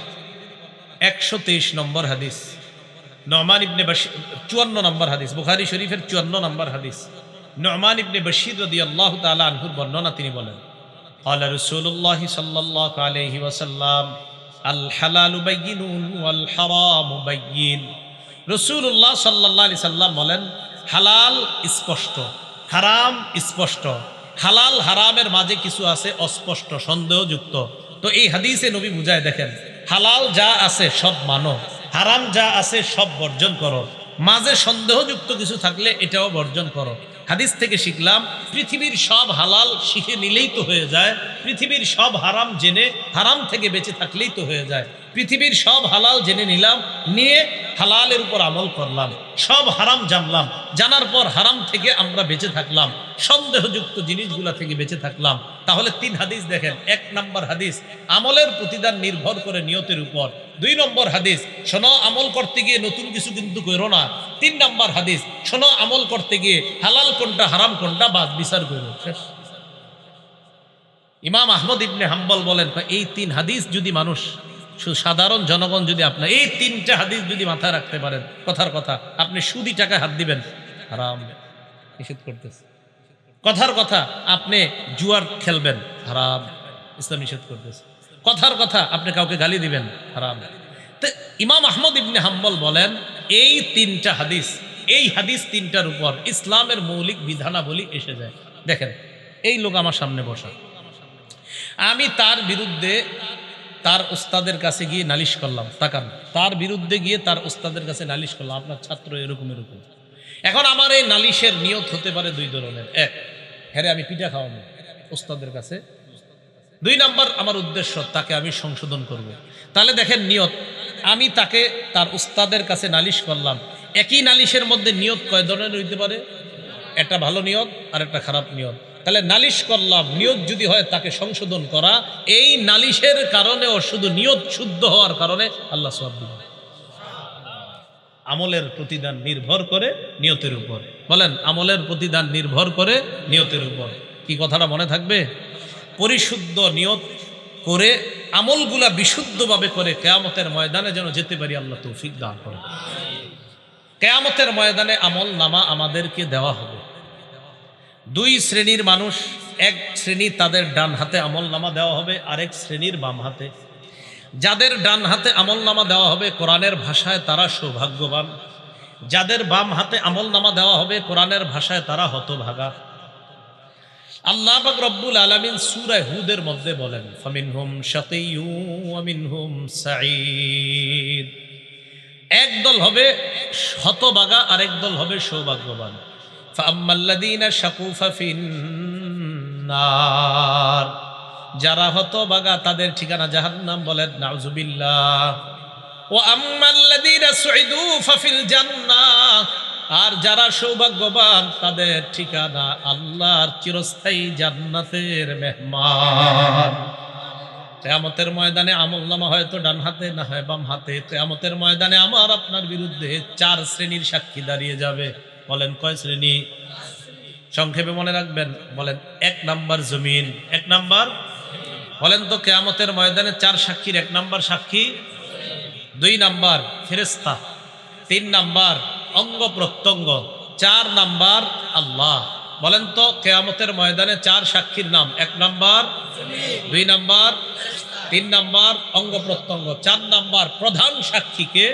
S1: 123 নম্বর হাদিস, নু'মান ইবনে বাশীর 54 নম্বর হাদিস, বুখারী শরীফের 54 নম্বর হাদিস, নু'মান ইবনে বাশীর রাদিয়াল্লাহু তাআলা আনহুর বর্ণনা, তিনি বলেন, ক্বালা রাসূলুল্লাহ সাল্লাল্লাহু আলাইহি ওয়াসাল্লাম, আল হালালু বাইয়িনুন ওয়াল হারামু বাইয়িন। রাসূলুল্লাহ সাল্লাল্লাহু আলাইহি সাল্লাম বলেন, হালাল স্পষ্ট, হারাম স্পষ্ট। হালাল হারামের মাঝে কিছু আছে অস্পষ্ট, সন্দেহযুক্ত। তো এই হাদিসে নবী বুঝায়, দেখেন, হালাল যা আছে সব মানো, হারাম যা আছে সব বর্জন করো, মাঝে সন্দেহযুক্ত কিছু থাকলে এটাও বর্জন করো। হাদিস থেকে শিখলাম, পৃথিবীর সব হালাল শিখে নিলেই তো হয়ে যায়, পৃথিবীর সব হারাম জেনে হারাম থেকে বেঁচে থাকলেই তো হয়ে যায়। পৃথিবীর সব হালাল জেনে নিলাম, নিয়ে হালালের উপর আমল করলাম, সব হারাম জানলাম, জানার পর হারাম থেকে আমরা বেঁচে থাকলাম, সন্দেহযুক্ত জিনিসগুলা থেকে বেঁচে থাকলাম। তাহলে 3 হাদিস দেখেন, 1 নাম্বার হাদিস আমলের প্রতিদান নির্ভর করে নিয়তের উপর। 2 নম্বর হাদিস, শোনো আমল করতে গিয়ে নতুন কিছু কিন্তু করো না। 3 নাম্বার হাদিস, শোনো আমল করতে গিয়ে হালাল কোনটা হারাম কোনটা বাদ বিচার করো। ইমাম আহমদ ইবনে হাম্বল বলেন, এই 3 হাদিস যদি মানুষ, সাধারণ জনগণ যদি আপনার এই 3টা হাদিস যদি মাথায় রাখতে পারেন, কথার কথা, আপনি সুদি টাকায় হাত দিবেন, হারাম, নিষেধ করতেছে। কথার কথা, আপনি জুয়ার খেলবেন, হারাম, ইসলাম নিষেধ করতেছে। কথার কথা, আপনি কাউকে গালি দিবেন, হারাম। তো ইমাম আহমদ ইবনে হাম্বল বলেন, এই 3টা হাদিস, এই হাদিস 3টার উপর ইসলামের মৌলিক বিধানাবলী এসে যায়। দেখেন, এই লোক আমার সামনে বসা, আমি তার বিরুদ্ধে তার উস্তাদের কাছে গিয়ে নালিশ করলাম, তাকান, তার বিরুদ্ধে গিয়ে তার উস্তাদের কাছে নালিশ করলাম, আপনার ছাত্র এরকম এরকম। এখন আমার এই নালিশের নিয়ত হতে পারে 2 ধরনের। 1, হ্যাঁ আমি পিঠা খাওয়াবো উস্তাদের কাছে। 2 নাম্বার, আমার উদ্দেশ্য তাকে আমি সংশোধন করব। তাহলে দেখেন নিয়ত, আমি তাকে তার উস্তাদের কাছে নালিশ করলাম, একই নালিশের মধ্যে নিয়ত কয় ধরনের হইতে পারে? একটা ভালো নিয়ত আর একটা খারাপ নিয়ত। তাহলে নালিশ করলাম, নিয়ত যদি হয় তাকে সংশোধন করা, এই নালিশের কারণেও শুধু নিয়ত শুদ্ধ হওয়ার কারণে আল্লাহ সওয়াব দিবেন। আমলের প্রতিদান নির্ভর করে নিয়তের উপর। বলেন, আমলের প্রতিদান নির্ভর করে নিয়তের উপর। কি কথাটা মনে থাকবে? পরিশুদ্ধ নিয়ত করে আমলগুলা বিশুদ্ধভাবে করে কিয়ামতের ময়দানে যেন যেতে পারি, আল্লাহ তৌফিক দান করেন। কিয়ামতের ময়দানে আমল নামা আমাদেরকে দেওয়া হবে। 2 শ্রেণীর মানুষ, 1 শ্রেণী তাদের ডান হাতে আমল নামা দেওয়া হবে, আরেক শ্রেণীর বাম হাতে। যাদের ডান হাতে আমল নামা দেওয়া হবে, কোরআনের ভাষায় তারা সৌভাগ্যবান। যাদের বাম হাতে আমল নামা দেওয়া হবে, কোরআনের ভাষায় তারা হতভাগা। আল্লাহ পাক রব্বুল আলামিন সূরা হুদের মধ্যে বলেন, ফামিনহুম শাকিয়্যুন ওয়া মিনহুম সাঈদ। একদল হবে হতভাগা, আরেক দল হবে সৌভাগ্যবান। ফাআম্মাল্লাযীনা শাকু ফাফিন্নার, যারা হতভাগা তাদের ঠিকানা জাহান্নাম, বলেন নাউযুবিল্লাহ। ওয়া আম্মাল্লাযীনা সুইদু ফাফিল জান্নাহ, আর যারা সৌভাগ্যবান তাদের ঠিকানা আল্লাহর চিরস্থায়ী জান্নাতের মেহমান। কিয়ামতের ময়দানে আমলনামা হয়তো ডান হাতে, না হয় বাম হাতে। কিয়ামতের ময়দানে আমার আপনার বিরুদ্ধে 4 শ্রেণীর সাক্ষী দাঁড়িয়ে যাবে। বলেন কয় শ্রেণী? সংক্ষেপে মনে রাখবেন। বলেন 1 নাম্বার জমিন। 1 নাম্বার বলেন তো, কিয়ামতের ময়দানে 4 সাক্ষীর 1 নাম্বার সাক্ষী, 2 নাম্বার ফেরেশতা, 3 নাম্বার অঙ্গ প্রত্যঙ্গ, 4 নাম্বার আল্লাহ। বলেন তো কিয়ামতের ময়দানে 4 সাক্ষীর নাম: 1 নাম্বার, 2 নাম্বার, 3 নাম্বার অঙ্গ প্রত্যঙ্গ, 4 নাম্বার প্রধান সাক্ষীকে।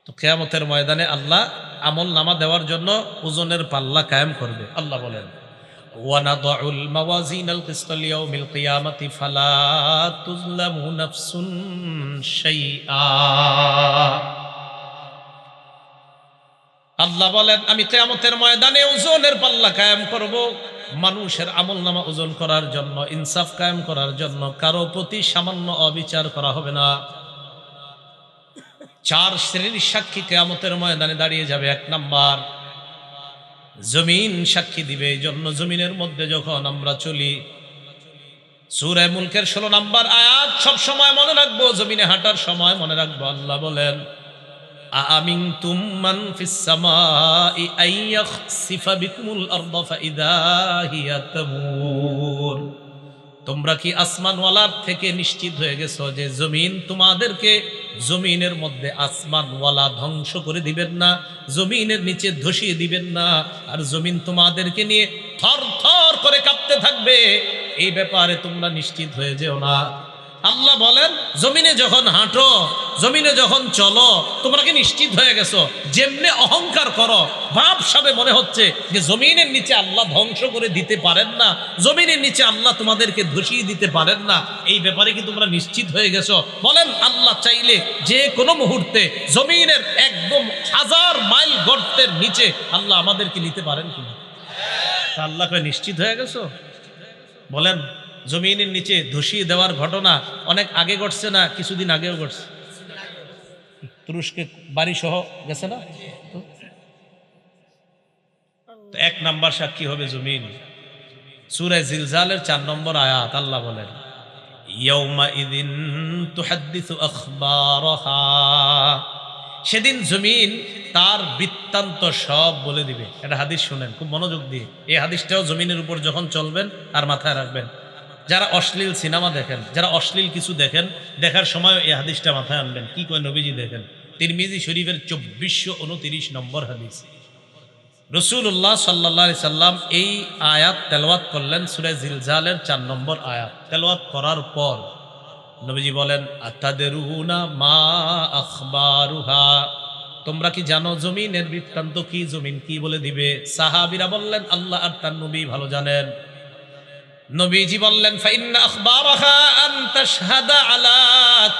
S1: তো কিয়ামতের ময়দানে আল্লাহ আমল নামা দেওয়ার জন্য ওজনের পাল্লা কায়েম করবে। আল্লাহ বলেন, ওয়ানাদউল মাওয়াজিনাল কিসতা লিয়াউমিল কিয়ামাতি ফালা তুযলামু নাফসুন শাইআ। আল্লাহ বলেন, আমি কিয়ামতের ময়দানে ওজনের পাল্লা কায়েম করব, মানুষের আমলনামা ওজন করার জন্য, ইনসাফ কায়েম করার জন্য। কারো প্রতি সামান্য অবিচার করা হবে না। 4 শ্রেণীর সাক্ষী কিয়ামতের ময়দানে দাঁড়িয়ে যাবে। 1 নাম্বার জমিন সাক্ষী দিবে। এই জন্য জমিনের মধ্যে যখন আমরা চলি, সূরা মুলকের 16 নাম্বার আয়াত সব সময় মনে রাখবো, জমিনে হাঁটার সময় মনে রাখবো। আল্লাহ বলেন, আমিনতুম মান ফিস সামাই আইয়াখসিফা বিকুমুল আরদা ফাইদা হিয়া তামুর। তোমরা কি আসমানওয়ালার থেকে নিশ্চিত হয়ে গেছো যে জমিন তোমাদেরকে, জমিনের মধ্যে আসমানওয়ালা ধ্বংস করে দিবেন না, জমিনের নিচে ধসিয়ে দিবেন না, আর জমিন তোমাদেরকে নিয়ে থর থর করে কাঁপতে থাকবে? এই ব্যাপারে তোমরা নিশ্চিত হয়ে যেও না। আল্লাহ বলেন, জমিনে যখন হাঁটো, জমিনে যখন চলো, তোমরা কি নিশ্চিত হয়ে গেছো? যেমনে অহংকার করো, ভাবসাবে মনে হচ্ছে যে জমিনের নিচে আল্লাহ ধ্বংস করে দিতে পারেন না, জমিনের নিচে আল্লাহ তোমাদেরকে ধসিয়ে দিতে পারেন না, এই ব্যাপারে কি তোমরা নিশ্চিত হয়ে গেছো? বলেন, আল্লাহ চাইলে যে কোনো মুহূর্তে জমিনের একদম 1000 মাইল গর্তের নিচে আল্লাহ আমাদেরকে নিতে পারেন কিনা? আল্লাহ কয় নিশ্চিত হয়ে গেছো? বলেন, জমিনের নিচে ধসিয়ে দেওয়ার ঘটনা অনেক আগে ঘটছে না কিছুদিন আগেও ঘটছে? তুরস্কে বাড়ি সহ গেছে না? তো 1 নাম্বার সাক্ষী হবে জমিন। সূরা জিলজালের 4 নম্বর আয়াত আল্লাহ বলেন, ইয়াউমা ইযিন তুহাদ্দিসু আখবারাহা। সেদিন জমিন তার বৃত্তান্ত সব বলে দিবে। এটা হাদিস শুনেন খুব মনোযোগ দিয়ে। এই হাদিসটাও জমিনের উপর যখন চলবেন আর মাথায় রাখবেন। যারা অশ্লীল সিনেমা দেখেন, যারা অশ্লীল কিছু দেখেন, দেখার সময় এই হাদিসটা মাথায় আনবেন। কি কয় নবীজি দেখেন, তিরমিজি শরীফের 2429 নম্বর হাদিস। রাসূলুল্লাহ সাল্লাল্লাহু আলাইহি সাল্লাম এই আয়াত তেলাওয়াত করলেন, সূরা জিলজালের 4 নম্বর আয়াত তেলাওয়াত করার পর নবীজি বলেন, আতাদরুনা মা আখবারুহা। তোমরা কি জানো জমিনের বৃত্তান্ত কি? জমিন কি বলে দিবে? সাহাবীরা বললেন, আল্লাহ আর তার নবী ভালো জানেন। নবীজি বললেন, ফাইন্না আখবারাহা আন তাশহাদা আলা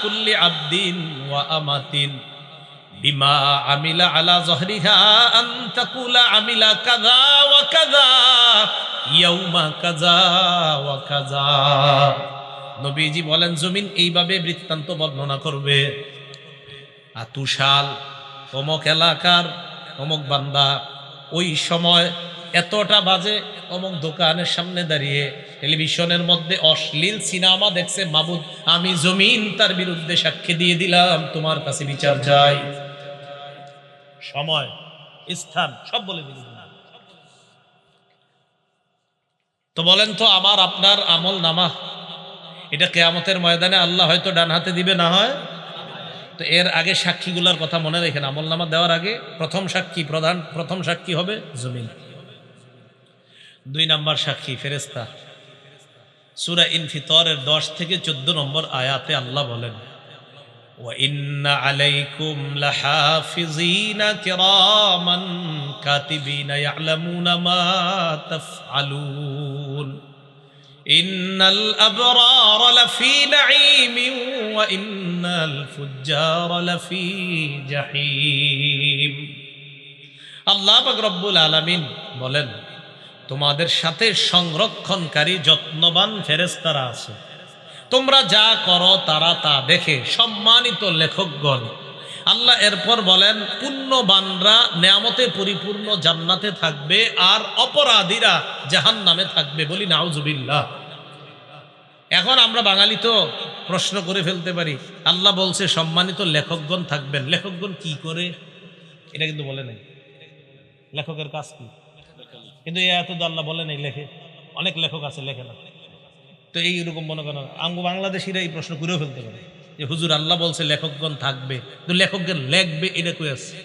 S1: কুল্লি আবদিন ওয়া আমাতিন বিমা আমিলা আলা যহরিহা আন তাকুলা আমিলা কাযা ওয়া কাযা ইয়াউমা কাযা ওয়া কাযা। নবীজি বলেন, জমিন এইভাবে বৃত্তান্ত বর্ণনা করবে, আতুশাল অমুক এলাকার অমুক বান্দা ওই সময় এতটা বাজে অমুক দোকানের সামনে দাঁড়িয়ে টেলিভিশনের মধ্যে অশ্লীল সিনেমা দেখছে। মাবুদ, আমি জমিন তার বিরুদ্ধে সাক্ষী দিয়ে দিলাম, তোমার কাছে বিচার চাই। সময়, স্থান সব বলে দিল। তো বলেন তো, আমার আপনার আমল নামা এটা কিয়ামতের ময়দানে আল্লাহ হয়তো ডান হাতে দিবে, না হয়। তো এর আগে সাক্ষীগুলোর কথা মনে রেখেন। আমল নামা দেওয়ার আগে প্রথম সাক্ষী হবে জমিন। 2 নাম্বার সাক্ষী ফেরেশতা। সূরা ইনফিতরের 10 থেকে 14 নম্বর আয়াতে আল্লাহ বলেন, وإن عليكم لحافظين كراما كاتبين يعلمون ما تفعلون إن الأبرار لفي نعيم وإن الفجار لفي جحيم আল্লাহ পাক রব্বুল আলামিন বলেন, তোমাদের সাথে সংরক্ষণকারী যত্নবান ফেরেশতারা আছে, তোমরা যা করো তারা তা দেখে। সম্মানিত লেখকগণ, আল্লাহ এরপর বলেন পুণ্যবানরা নেয়ামতে পরিপূর্ণ জান্নাতে থাকবে আর অপরাধীরা জাহান্নামে থাকবে। বলি নাউজুবিল্লাহ। এখন আমরা বাঙালি তো প্রশ্ন করে ফেলতে পারি, আল্লাহ বলছে সম্মানিত লেখকগণ থাকবেন, লেখকগণ কি করে? এটা কিন্তু বলে নাই লেখকের কাজ কি, কিন্তু এত আল্লাহ বলে নাই লেখে। অনেক লেখক আছে লেখে না। তো এইরকম মনে করেন আমরা বাংলাদেশিরা এই প্রশ্ন করেও ফেলতে পারে যে হুজুর আল্লাহ বলছে লেখকগণ থাকবে, তো লেখকগণ লেখবে এটা কই আছে?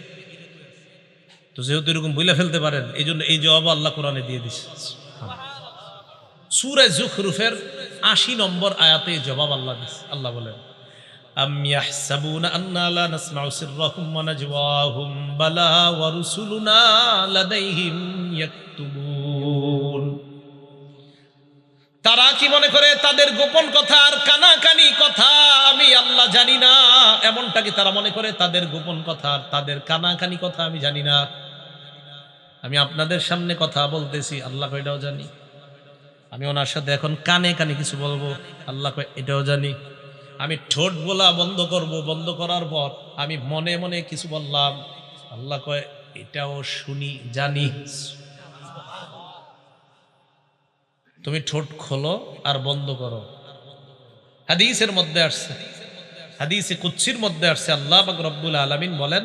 S1: তো যেহেতু এরকম বইলা ফেলতে পারেন, এই জন্য এই জবাব আল্লাহ কোরআনে দিয়ে দিচ্ছে। সূরা যুখরুফের ৮০ নম্বর আয়াতে জবাব আল্লাহ দিচ্ছে। আল্লাহ বলেন, আম ইয়াহসাবুনা আন্না লা নাসমাউ সিররাহুম ওয়া নাজওয়াহুম বালা ওয়া রুসুলুনা লাদাইহিম ইয়াকতুবুন। তারা কি মনে করে তাদের গোপন কথা আর কানাকানি কথা আমি আল্লাহ জানি না? এমনটা কি তারা মনে করে তাদের গোপন কথা আর তাদের কানাকানি কথা আমি জানি না? আমি আপনাদের সামনে কথা বলতেছি, আল্লাহ কয় এটাও জানি। আমি ওনার সাথে এখন কানে কানে কিছু বলবো, আল্লাহ কয় এটাও জানি। আমি ঠোঁট বলা বন্ধ করব, বন্ধ করার পর আমি মনে মনে কিছু বললাম, আল্লাহ কয় এটাও শুনি, জানি। তুমি ঠোঁট খোলো আর বন্ধ করো। হাদিসের মধ্যে আসছে, হাদিসে কুদসির মধ্যে আসছে, আল্লাহ পাক রব্বুল আলামিন বলেন,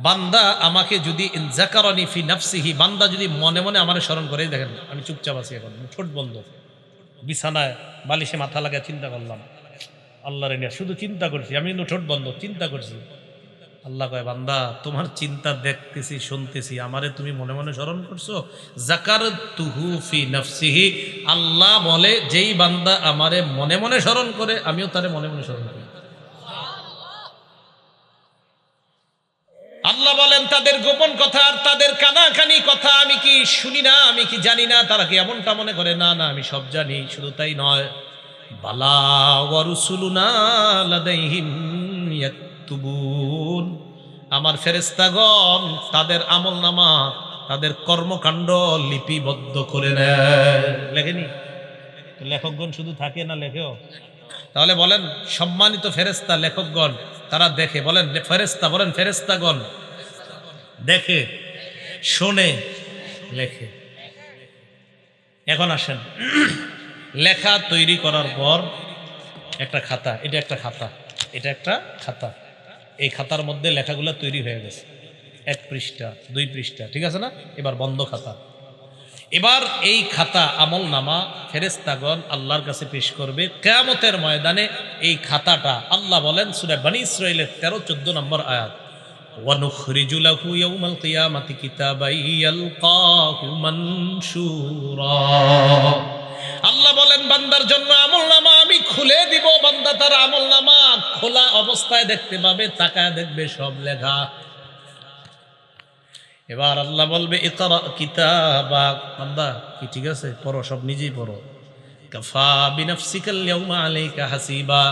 S1: বান্দা আমাকে যদি ইনজাকারানি ফি নাফসিহি, বান্দা যদি মনে মনে আমারে স্মরণ করে, দেখেন আমি চুপচাপ আছি এখন, ঠোঁট বন্ধ, বিছানায় বালিশে মাথা লাগায় চিন্তা করলাম, আল্লাহর নিয়ে শুধু চিন্তা করছি, আমি কিন্তু ঠোঁট বন্ধ চিন্তা করছি। আল্লাহ কয় বান্দা তোমার চিন্তা দেখতেছি, শুনতেছি, আমারে তুমি মনে মনে স্মরণ করছো। যাকারতুহু ফি নাফসিহি, আল্লাহ বলে যেই বান্দা আমারে মনে মনে স্মরণ করে আমিও তারে মনে মনে স্মরণ করি। আল্লাহ বলেন তাদের গোপন কথা আর তাদের কানাকানি কথা আমি কি শুনি না, আমি কি জানি না? তারা কি এমনটা মনে করে? না না, আমি সব জানি। শুধু তাই নয়, বালা ওয়া রুসুলুনা লাদাইহিম ইয়াকতুবুন, আমার ফেরেশতাগণ তাদের আমলনামা, তাদের কর্মকাণ্ড লিপিবদ্ধ করে নেয়। লেখেনি? লেখকগণ শুধু থাকে না, লেখেও। তাহলে বলেন সম্মানিত ফেরেশতা লেখকগণ তারা দেখে, বলেন ফেরেশতা, বলেন ফেরেশতাগণ দেখে, শোনে, লেখে। এখন আসেন, লেখা তৈরি করার পর একটা খাতা, এটা একটা খাতা, এটা একটা খাতা, এই খাতার মধ্যে লেখাগুলো তৈরি হয়ে গেছে, 1 পৃষ্ঠা 2 পৃষ্ঠা, ঠিক আছে না? এবার বন্ধ খাতা। এবার এই খাতা আমল নামা ফেরেশতাগণ আল্লাহর কাছে পেশ করবে কিয়ামতের ময়দানে। এই খাতাটা আল্লাহ বলেন সূরা বনী ইসরাঈলের 13-14 নম্বর আয়াত, ওয়া নুখরিজু লাহু ইয়াউমাল কিয়ামাতি কিতাবান ইয়ালকাহু মানশুরা। আল্লাহ বলেন বান্দার জন্য আমলনামা আমি খুলে দিব, বান্দা তার আমলনামা খোলা অবস্থায় দেখতে পাবে, তাকায় দেখবে সব লেখা। এবার আল্লাহ বলবে ইকরা কিতাবাক, বান্দা কি ঠিক আছে, পড়ো, সব নিজেই পড়ো। কাফা বিনাফসিকাল ইয়াউমা আলাইকা হাসিবা,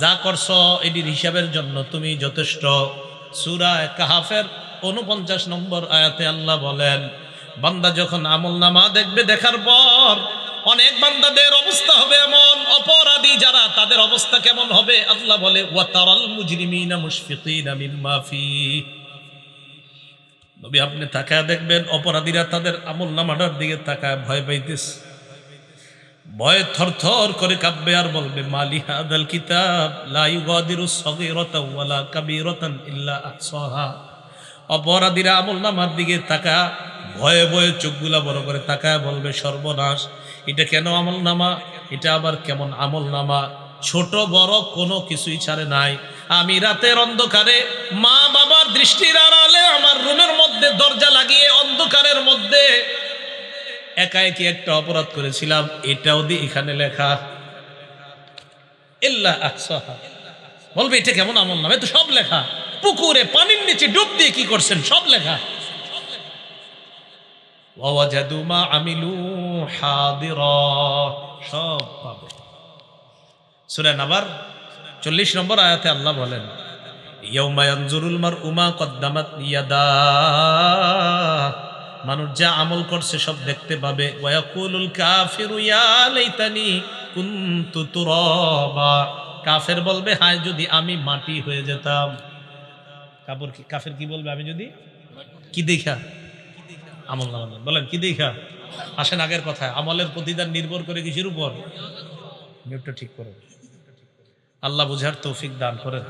S1: যা করছো এটির হিসাবের জন্য তুমি যথেষ্ট। সূরা কাহাফের 49 নম্বর আয়াতে আল্লাহ বলেন বান্দা যখন আমলনামা দেখবে, দেখার পর অনেক বান্দাদের অবস্থা হবে এমন, অপরাধী যারা তাদের অবস্থা কেমন হবে? আল্লাহ বলে ওয়া তারাল মুজরিমিনা মুশফিকিনা মিম্মা ফি, নবী আপনি তাকায় দেখবেন অপরাধীরা তাদের আমলনামাটার দিকে তাকায় ভয় পাইতেছে, ভয়ে থরথর করে কাঁপবে আর বলবে মালি হাদাল কিতাব লা ইউগাদিরু সগীরাতান ওয়ালা কাবীরাতান ইল্লা আহসাহা। অপরাধীরা আমলনামার দিকে তাকায় ভয়ে ভয়ে চোখগুলা বড় করে তাকায় বলবে সর্বনাশ, এটা কেন আমলনামা, এটা আবার কেমন আমলনামা? ছোট বড় কোনো কিছুই ছাড়ে নাই। আমি রাতের অন্ধকারে মা বাবার দৃষ্টির আড়ালে আমার রুমের মধ্যে দরজা লাগিয়ে অন্ধকারের মধ্যে একা একই একটা অপরাধ করেছিলাম, এটাও দিয়ে এখানে লেখা ইল্লা আহসাহা। বলবে এটা কেমন আমল নামা, তো সব লেখা, পুকুরে পানির নিচে ডুব দিয়ে কি করছেন সব লেখা। ওয়াজাদু মা আমিলু হাদিরা, সব পাবে। সূরা নাবার 40 নম্বর আয়াতে আল্লাহ বলেন, ইয়াউমা ইয়ানজুরুল মারউ মা কদ্দামাত ইয়াদা, মানুষ যা আমল করছে সব দেখতে পাবে। ওয়া ইয়াকুলুল কাফিরু ইয়া লাইতানি কুনতু তুরাবা, কাফের বলবে হায় যদি আমি মাটি হয়ে যেতাম। কাফের কি বলবে? আমি যদি কি দেখা? আমল নামা। বলেন কি দেখা? আসেন আগের কথায়, আমলের প্রতিদান নির্ভর করে কিসের উপর? মিউটটা ঠিক করে, আল্লাহ বুঝার তৌফিক দান করেন।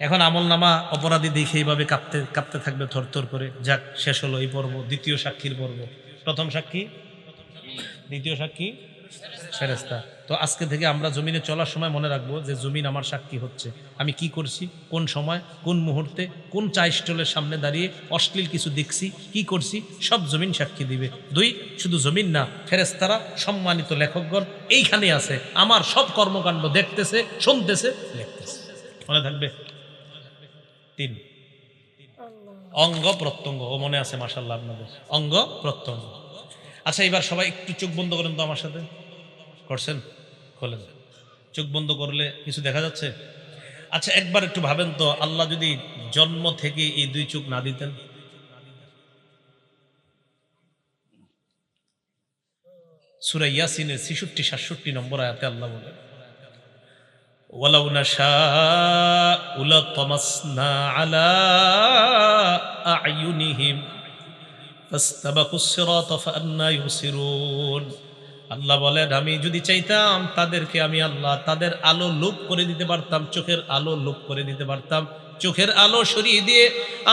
S1: এখন আমল নামা অপরাধী দেখে এইভাবে কাঁপতে কাঁপতে থাকবে থরথর করে। যাক, শেষ হলো এই পর্ব, দ্বিতীয় সাক্ষীর পর্ব। প্রথম সাক্ষী, দ্বিতীয় সাক্ষী ফেরেশতা। তো আজকে থেকে আমরা জমিনে চলার সময় মনে রাখবো যে জমিন আমার সাক্ষী হচ্ছে। আমি কি করছি, কোন সময়, কোন মুহূর্তে, কোন চা স্টলের সামনে দাঁড়িয়ে অশ্লীল কিছু দেখছি, কি করছি, সব জমিন সাক্ষী দিবে। 2, শুধু জমিন না, ফেরেশতারা সম্মানিত লেখকগণ এইখানে আছে, আমার সব কর্মকাণ্ড দেখতেছে, শুনতেছে, লিখতেছে। মনে থাকবে। 3, অঙ্গ প্রত্যঙ্গ। ও মনে আছে মাশাআল্লাহ আপনাদের, অঙ্গ প্রত্যঙ্গ। আচ্ছা, এবার সবাই একটু চোখ বন্ধ করেন তো আমার সাথে। করছেন? খোলেন। চোখ বন্ধ করলে কিছু দেখা যাচ্ছে? আচ্ছা, একবার একটু ভাবেন তো, আল্লাহ যদি জন্ম থেকে এই 2 চোখ না দিতেন? সূরা ইয়াসিনের 66-67 নম্বর আয়াতে আল্লাহ বলেন, ওয়ালাউ নাশাউ লাতামাসনা আলা আ'য়ুনিহিম ফাস্তাবাকুস সিরাতা ফাআন্না ইউসিরুন। আল্লাহ বলেন, আমি যদি চাইতাম তাদেরকে আমি আল্লাহ তাদের আলো লোপ করে দিতে পারতাম, চোখের আলো লোপ করে দিতে পারতাম। চোখের আলো সরিয়ে দিয়ে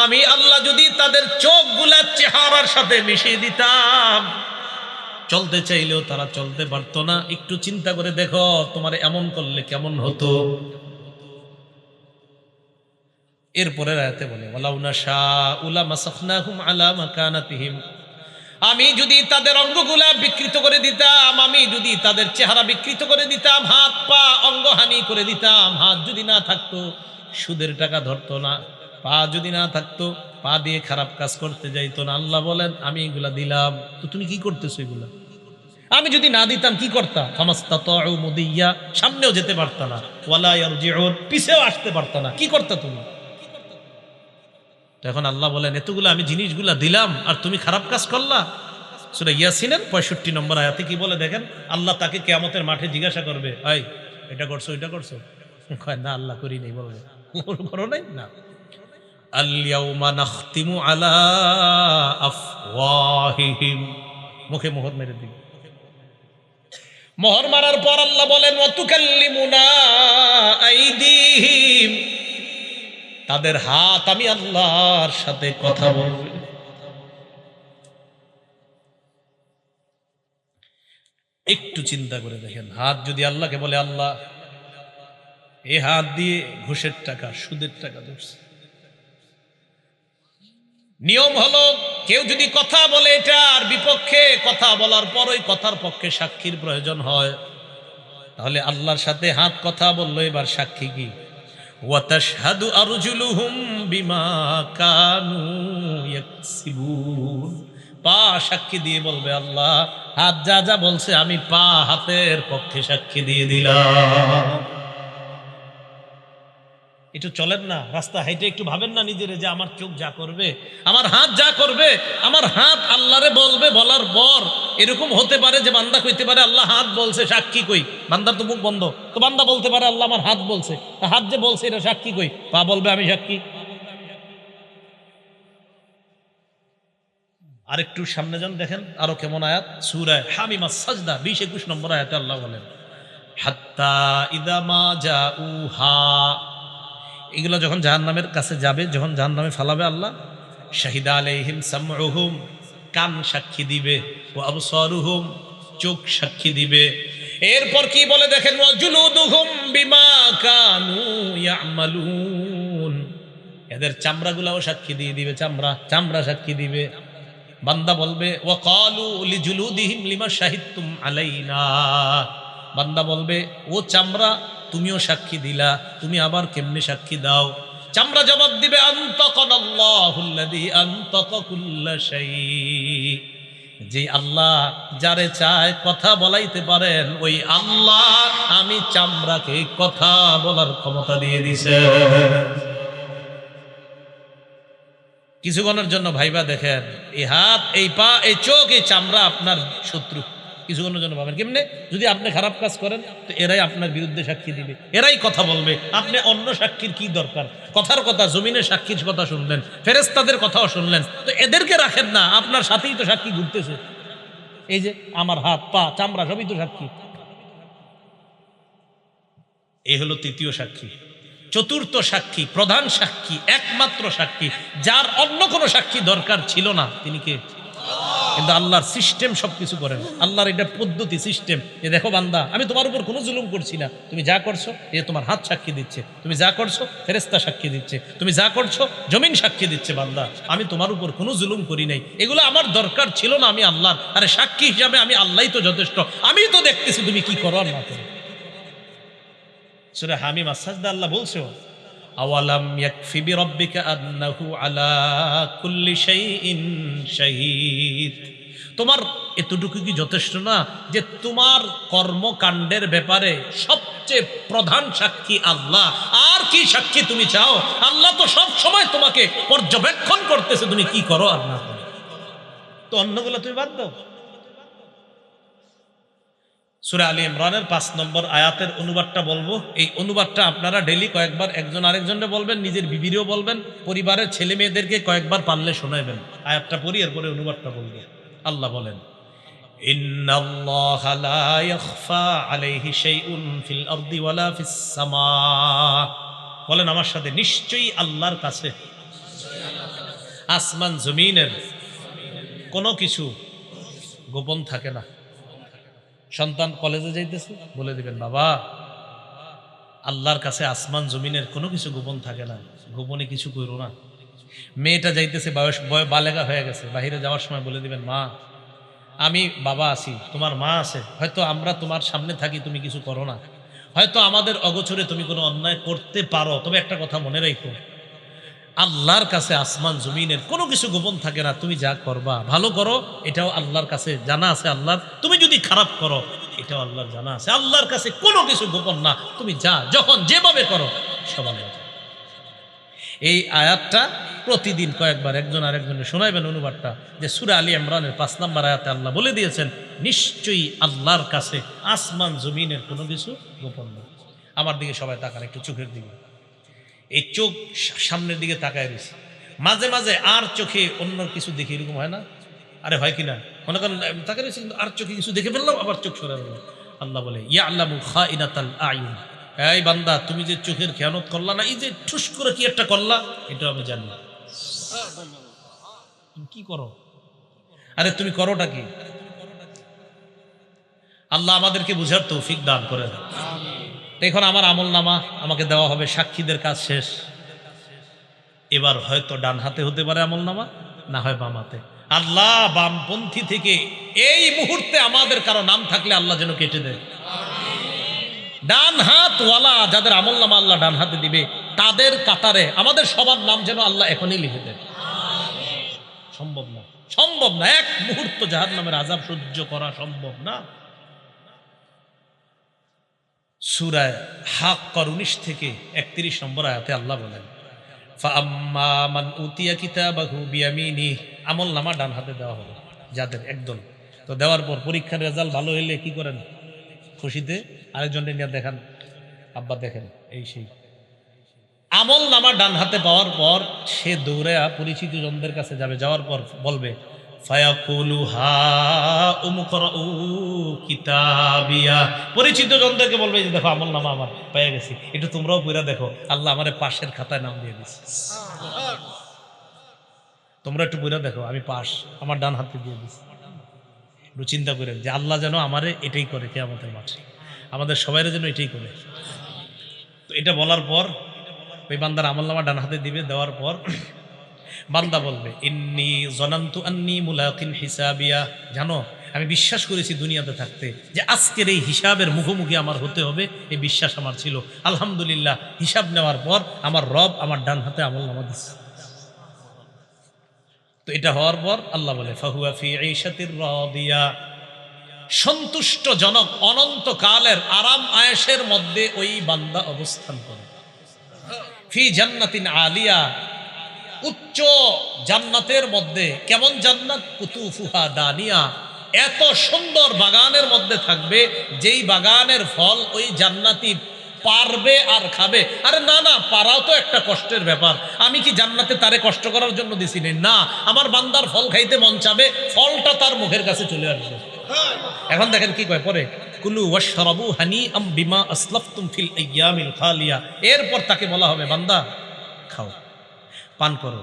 S1: আমি আল্লাহ যদি তাদের চোখগুলা চেহারার সাথে মিশিয়ে দিতাম, চলতে চাইলেও তারা চলতে পারতো না। একটু চিন্তা করে দেখো, তোমার এমন করলে কেমন হতো। এরপরে আয়াতে বলে, ওয়ালাউ নাশাউ লামাসাখনাহুম আলা মাকানাতিহিম, আমি যদি তাদের অঙ্গগুলা বিকৃত করে দিতাম, আমি যদি তাদের চেহারা বিকৃত করে দিতাম, হাত পা অঙ্গহানি করে দিতাম। হাত যদি না থাকতো সুদের টাকা ধরতো না, পা যদি না থাকতো পা দিয়ে খারাপ কাজ করতে যাইতো না। আল্লাহ বলেন, আমি এগুলা দিলাম, তো তুমি কি করতেছো এগুলা? আমি যদি না দিতাম কি করতা? ফামাস্তাতাউ মুদিয়া, সামনেও যেতে পারতা না, ওয়ালা ইয়ারজিউন, পিছেও আসতে পারতা না। কি করতা তুমি? এখন আল্লাহ বলেন, এতগুলো আমি জিনিসগুলা দিলাম আর তুমি খারাপ কাজ করলা। সূরা ইয়াসিনের 65 নম্বর আয়াতে কি বলে দেখেন, আল্লাহ তাকে কিয়ামতের মাঠে জিজ্ঞাসা করবে, এই এটা করছো, এটা করছো? কয় না, আল্লাহ করি নাই। বলবে করো নাই? না। আল ইয়াউমা নাখতিমু আলা আফওয়াহিহিম, মুখে মোহর মেরে দিবে। মোহর মারার পর আল্লাহ বলেন, ওয়া তুকাল্লিমুনা আইদিহিম, তাদের হাত আমি আল্লাহর সাথে কথা বলবে। একটু চিন্তা করে দেখেন, হাত যদি আল্লাহকে বলে, আল্লাহ এই হাত দিয়ে ঘুষের টাকা, সুদের টাকা ধরছে। নিয়ম হলো, কেউ যদি কথা বলে এটার বিপক্ষে, কথা বলার পর ওই কথার পক্ষে সাক্ষীর প্রয়োজন হয়, তাহলে আল্লাহর সাথে হাত কথা বললো, এবার সাক্ষী কি? ওয়া তাশহাদু আরজুলুহুম বিমা কানু ইয়াকসিবুন, পা সাক্ষী দিয়ে বলবে, আল্লাহ হাত যা যা বলছে আমি পা হাতের পক্ষে সাক্ষী দিয়ে দিলাম। একটু চলেন না রাস্তা হাইটে, একটু ভাবেন না নিজেরে যে আমার চোখ যা করবে, আমার হাত যা করবে, আমার হাত আল্লাহরে বলবে। বলার পর এরকম হতে পারে যে বান্দা কইতে পারে, আল্লাহ হাত বলছে, সাক্ষী কই? বান্দার তো মুখ বন্ধ, তো বান্দা বলতে পারে, আল্লাহ আমার হাত বলছে, হাত যে বলছে এটা সাক্ষী কই? পা বলবে আমি সাক্ষী। আরেকটু সামনে যান, দেখেন আরো কেমন আয়াত, সূরা হামিমাস সাজদা 20-21 নম্বর আয়াতে আল্লাহ বলেন, হাত্তা ইযা মা জাউহা, এগুলো যখন জাহান্নামের কাছে যাবে, যখন জাহান্নামে ফালাবে, আল্লাহ শাহিদা আলাইহিম সামউহুম, কান সাক্ষী দিবে, ওয়া আবসারুহুম, চোখ সাক্ষী দিবে। এরপর কি বলে দেখেন, ওয়া জুলুদুহুম বিমা কানু ইয়ামালুন, এদের চামড়াগুলাও সাক্ষী দিয়ে দিবে, চামড়া সাক্ষী দিবে। বান্দা বলবে, ওয়া ক্বালু লিজুলুদিহিম লিমা শাহিদতুম আলাইনা, বান্দা বলবে, ও চামড়া তুমিও সাক্ষী দিলা, তুমি আবার কেমনে সাক্ষী দাও? চামড়া জবাব দিবে আনতাকানাল্লাহুল্লাযী আনতাকা কুল্লা শাই। যে আল্লাহ যারে চায় কথা বলাইতে পারেন, ওই আল্লাহ আমি চামড়াকে কথা বলার ক্ষমতা দিয়ে দিছে। কিছুক্ষণের জন্য ভাইবা দেখেন, এই হাত, এই পা, এই চোখ, এই চামড়া আপনার শত্রু। কিছুক্ষণের জন্য ভাবেন কেমনে, যদি আপনি খারাপ কাজ করেন তো এরাই আপনার বিরুদ্ধে সাক্ষী দিবে, এরাই কথা বলবে। আপনি অন্য সাক্ষীর কি দরকার? কথার কথা, জমিনের সাক্ষীর কথা শুনলেন, ফেরেশতাদের কথাও শুনলেন, তো এদেরকে রাখেন না, আপনার সাথেই তো সাক্ষী ঘুরতেছে। এই যে আমার হাত, পা, চামড়া সবই তো সাক্ষী। এই হলো তৃতীয় সাক্ষী। চতুর্থ সাক্ষী, প্রধান সাক্ষী, একমাত্র সাক্ষী, যার অন্য কোনো সাক্ষী দরকার ছিল না, তিনি কে? কিন্তু আল্লাহর সিস্টেম সবকিছু করেন, আল্লাহর এটা পদ্ধতি, সিস্টেম। যে দেখো বান্দা, আমি তোমার উপর কোনো জুলুম করছি না, তুমি যা করছো এই তোমার হাত সাক্ষী দিচ্ছে, তুমি যা করছো ফেরেশতা সাক্ষী দিচ্ছে, তুমি যা করছো জমিন সাক্ষী দিচ্ছে। বান্দা, আমি তোমার উপর কোনো জুলুম করি নাই, এগুলো আমার দরকার ছিল না, আমি আল্লাহর। আরে সাক্ষী হিসাবে আমি আল্লাহই তো যথেষ্ট, আমি তো দেখতেছি তুমি কি করো আর না করো। সূরা হামিম আস-সাজদা আল্লাহ বলছো, আওয়ালাম ইয়াকফি বিরাব্বিকা আন্নাহু আলা কুল্লি শাইইন শাহীদ। তোমার এতটুকু কি যথেষ্ট না যে তোমার কর্মকাণ্ডের ব্যাপারে সবচেয়ে প্রধান সাক্ষী আল্লাহ? আর কি সাক্ষী তুমি চাও? আল্লাহ তো সব সময় তোমাকে পর্যবেক্ষণ করতেছে, তুমি কি করো আর না করো। তো অন্যগুলো তুমি বাদ দাও। সূরা আলী ইমরানের ৫ নম্বর আয়াতের অনুবাদটা বলবো। এই অনুবাদটা আপনারা ডেইলি কয়েকবার একজন আরেকজনকে বলবেন, নিজের বিবিরেও বলবেন, পরিবারের ছেলে মেয়েদেরকে কয়েকবার পারলে শোনাবেন। আয়াতটা পড়ি, এরপরে অনুবাদটা বলবো। আল্লাহ বলেন, ইন্নাল্লাহা লা ইয়াখফা আলাইহি শাইউন ফিল আরদি ওয়ালা ফিস সামা। বলেন আমার সাথে, নিশ্চয়ই আল্লাহর কাছে আসমান জমিনের কোনো কিছু গোপন থাকে না। সন্তান কলেজে যাইতেছে, বলে দিবেন, বাবা আল্লাহর কাছে আসমান জমিনের কোনো কিছু গোপন থাকে না, গোপনে কিছু করো না। মেয়েটা যাইতেছে, বয়স বালেগা হয়ে গেছে, বাহিরে যাওয়ার সময় বলে দিবেন, মা আমি বাবা আছি, তোমার মা আছে, হয়তো আমরা তোমার সামনে থাকি, তুমি কিছু করো না, হয়তো আমাদের অগোচরে তুমি কোনো অন্যায় করতে পারো, তবে একটা কথা মনে রাখো, আল্লাহর কাছে আসমান জমিনের কোনো কিছু গোপন থাকে না। তুমি যা করবা ভালো করো, এটাও আল্লাহর কাছে জানা আছে আল্লাহর। তুমি যদি খারাপ করো, এটাও আল্লাহর জানা আছে। আল্লাহর কাছে কোনো কিছু গোপন না, তুমি যা যখন যেভাবে করো সব আল্লাহ। এই আয়াতটা প্রতিদিন কয়েকবার একজন আরেকজনের শোনাইবেন অনুবাদটা, যে সূরা আলী ইমরানের ৫ নম্বর আয়াতে আল্লাহ বলে দিয়েছেন, নিশ্চয়ই আল্লাহর কাছে আসমান জমিনের কোনো কিছু গোপন না। আমার দিকে সবাই তাকান, একটু চোখের দিকে। এই চোখ সামনের দিকে তাকায় রয়েছে, মাঝে মাঝে আর চোখে অন্য কিছু দেখে, এরকম হয় না? আরে হয় কিনা? মনে করেন তাকায় রয়েছে, আর চোখে কিছু দেখে ফেললাম, আবার চোখ সরে গেল। আল্লাহ বলে, ইয়ালামু খাইনাতাল আয়ুন, এই বান্দা তুমি যে চোখের খেয়ানত করলা না, এই যে ঠুস করে কি একটা করলা, এটা আমি জানি। তুমি কি করো? আরে তুমি করোটা কি? আল্লাহ আমাদেরকে বুঝার তৌফিক দান করেন। এখন আমার আমল নামা আমাকে দেওয়া হবে, সাক্ষীদের কাজ শেষ। এবার হয়তো ডান হাতে হতে পারে আমল নামা, না হয় বাম হাতে। আল্লাহ বামপন্থী থেকে এই মুহূর্তে আমাদের কারো নাম থাকলে আল্লাহ যেন কেটে দেয়। ডান হাত ওয়ালা যাদের আমল নামা আল্লাহ ডান হাতে দিবে, তাদের কাতারে আমাদের সবার নাম যেন আল্লাহ এখনই লিখে দেয়। সম্ভব না, সম্ভব না, এক মুহূর্ত জাহান্নামের আযাব সহ্য করা সম্ভব না। সূরা হাক্কার ১৯ থেকে ৩১ নম্বর আয়াতে আল্লাহ বলেন, ফাআম্মা মান উতিয়া কিতাবাহু বিয়ামিনিহি, আমল নামা ডান হাতে দেওয়া হবে যাদের, একদল। তো দেওয়ার পর পরীক্ষার রেজাল্ট ভালো হইলে কি করেন? খুশিতে আরেকজনকে নিয়ে দেখান, আব্বা দেখেন, এই সেই। আমল নামা ডান হাতে পাওয়ার পর সে দৌড়ে পরিচিত জনদের কাছে যাবে, যাওয়ার পর বলবে, ফায়াকুলু হা উমকরাউ কিতাবিয়া। পরিচিত জনদেরকে বলবে, যে দেখো আমল নামা আমার পেয়ে গেছি, একটু তোমরাও পড়া দেখো, আল্লাহ আমারে পাশের খাতায় নাম দিয়ে দিচ্ছে, তোমরা একটু পড়া দেখো, আমি পাশ, আমার ডান হাতে দিয়ে দিচ্ছি। একটু চিন্তা করেন যে আল্লাহ যেন আমারে এটাই করে কিয়ামতের মাঠে, আমাদের সবাইয়ের যেন এটাই করে। তো এটা বলার পর ওই বান্দার আমল নামা ডান হাতে দিবে, দেওয়ার পর বান্দা বলবে ইন্নী জনান্তু আন্নী মুলাকিন হিসাবিয়া, জানো আমি বিশ্বাস করেছি দুনিয়াতে থাকতে যে আজকের এই হিসাবের মুখোমুখি আমার হতে হবে, এই বিশ্বাস আমার ছিল। আলহামদুলিল্লাহ, হিসাব নেওয়ার পর আমার রব আমার ডান হাতে আমলনামা দিচ্ছে। তো এটা হওয়ার পর আল্লাহ বলে ফাহুয়া ফি ঈশাতির রাদিয়া, সন্তুষ্টজনক অনন্তকালের আরাম আয়েশের মধ্যে ওই বান্দা অবস্থান করে। ফি জান্নাতিন আলিয়া, উচ্চ জান্নাতের মধ্যে। কেমন জান্নাত? কুতুফুহা দানিয়া, এত সুন্দর বাগানের মধ্যে থাকবে যেই বাগানের ফল ওই জান্নাতি পারবে আর খাবে। আরে না না, পারাও তো একটা কষ্টের ব্যাপার। আমি কি জান্নাতে তারে কষ্ট করার জন্য দিছি না? আমার বান্দার ফল খাইতে মন চাবে, ফলটা তার মুখের কাছে চলে আসবে। এখন দেখেন কি কয় পরে, কুলু ওয়াশরাবু হানিআম বিমা আসলাফতুম ফিল আইয়ামিল খালিয়া। এরপর তাকে বলা হবে বান্দা খাও, পান করো,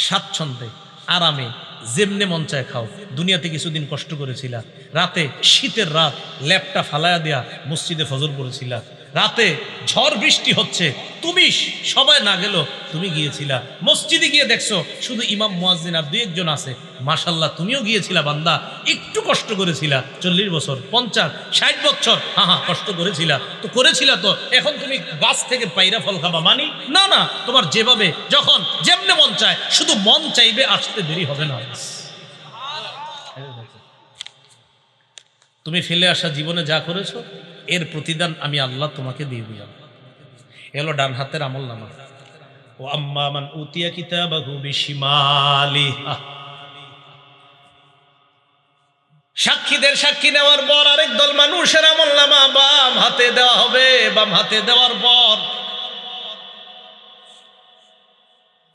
S1: স্বাচ্ছন্দ্যে আরামে যেমনে মন চায় খাও। দুনিয়াতে কিছুদিন কষ্ট করেছিলা, রাতে শীতের রাত ল্যাপটা ফালায়া দেয়া মসজিদে ফজর পড়েছিলা, রাতে ঝড় বৃষ্টি হচ্ছে, তুমি সবাই না গেল, তুমি গিয়েছিলা মসজিদে, গিয়ে দেখছো শুধু ইমাম মুয়াজ্জিন আর দুই একজন আছে, মাশাল্লাহ তুমিও গিয়েছিলা বান্দা, একটু কষ্ট করেছিলা, 40 বছর 50 60 বছর, হ্যাঁ কষ্ট করেছিলা তো করেছিলা, তো এখন তুমি গাছ থেকে পাইরা ফল খাবা মানি? না না, তোমার যেভাবে যখন যেমনে মন চায়, শুধু মন চাইবে, আসতে দেরি হবে না। তুমি ফেলে আসা জীবনে যা করেছো এর প্রতিদান আমি আল্লাহ তোমাকে দিয়ে দিলাম। এলো ডান হাতের আমলনামা। ও আম্মা মান উতিয়া কিতাবাহু বিশিমালিহি, সাক্ষীদের সাক্ষী নেওয়ার পর আরেক দল মানুষের আমলনামা বাম হাতে দেওয়া হবে। বাম হাতে দেওয়ার পর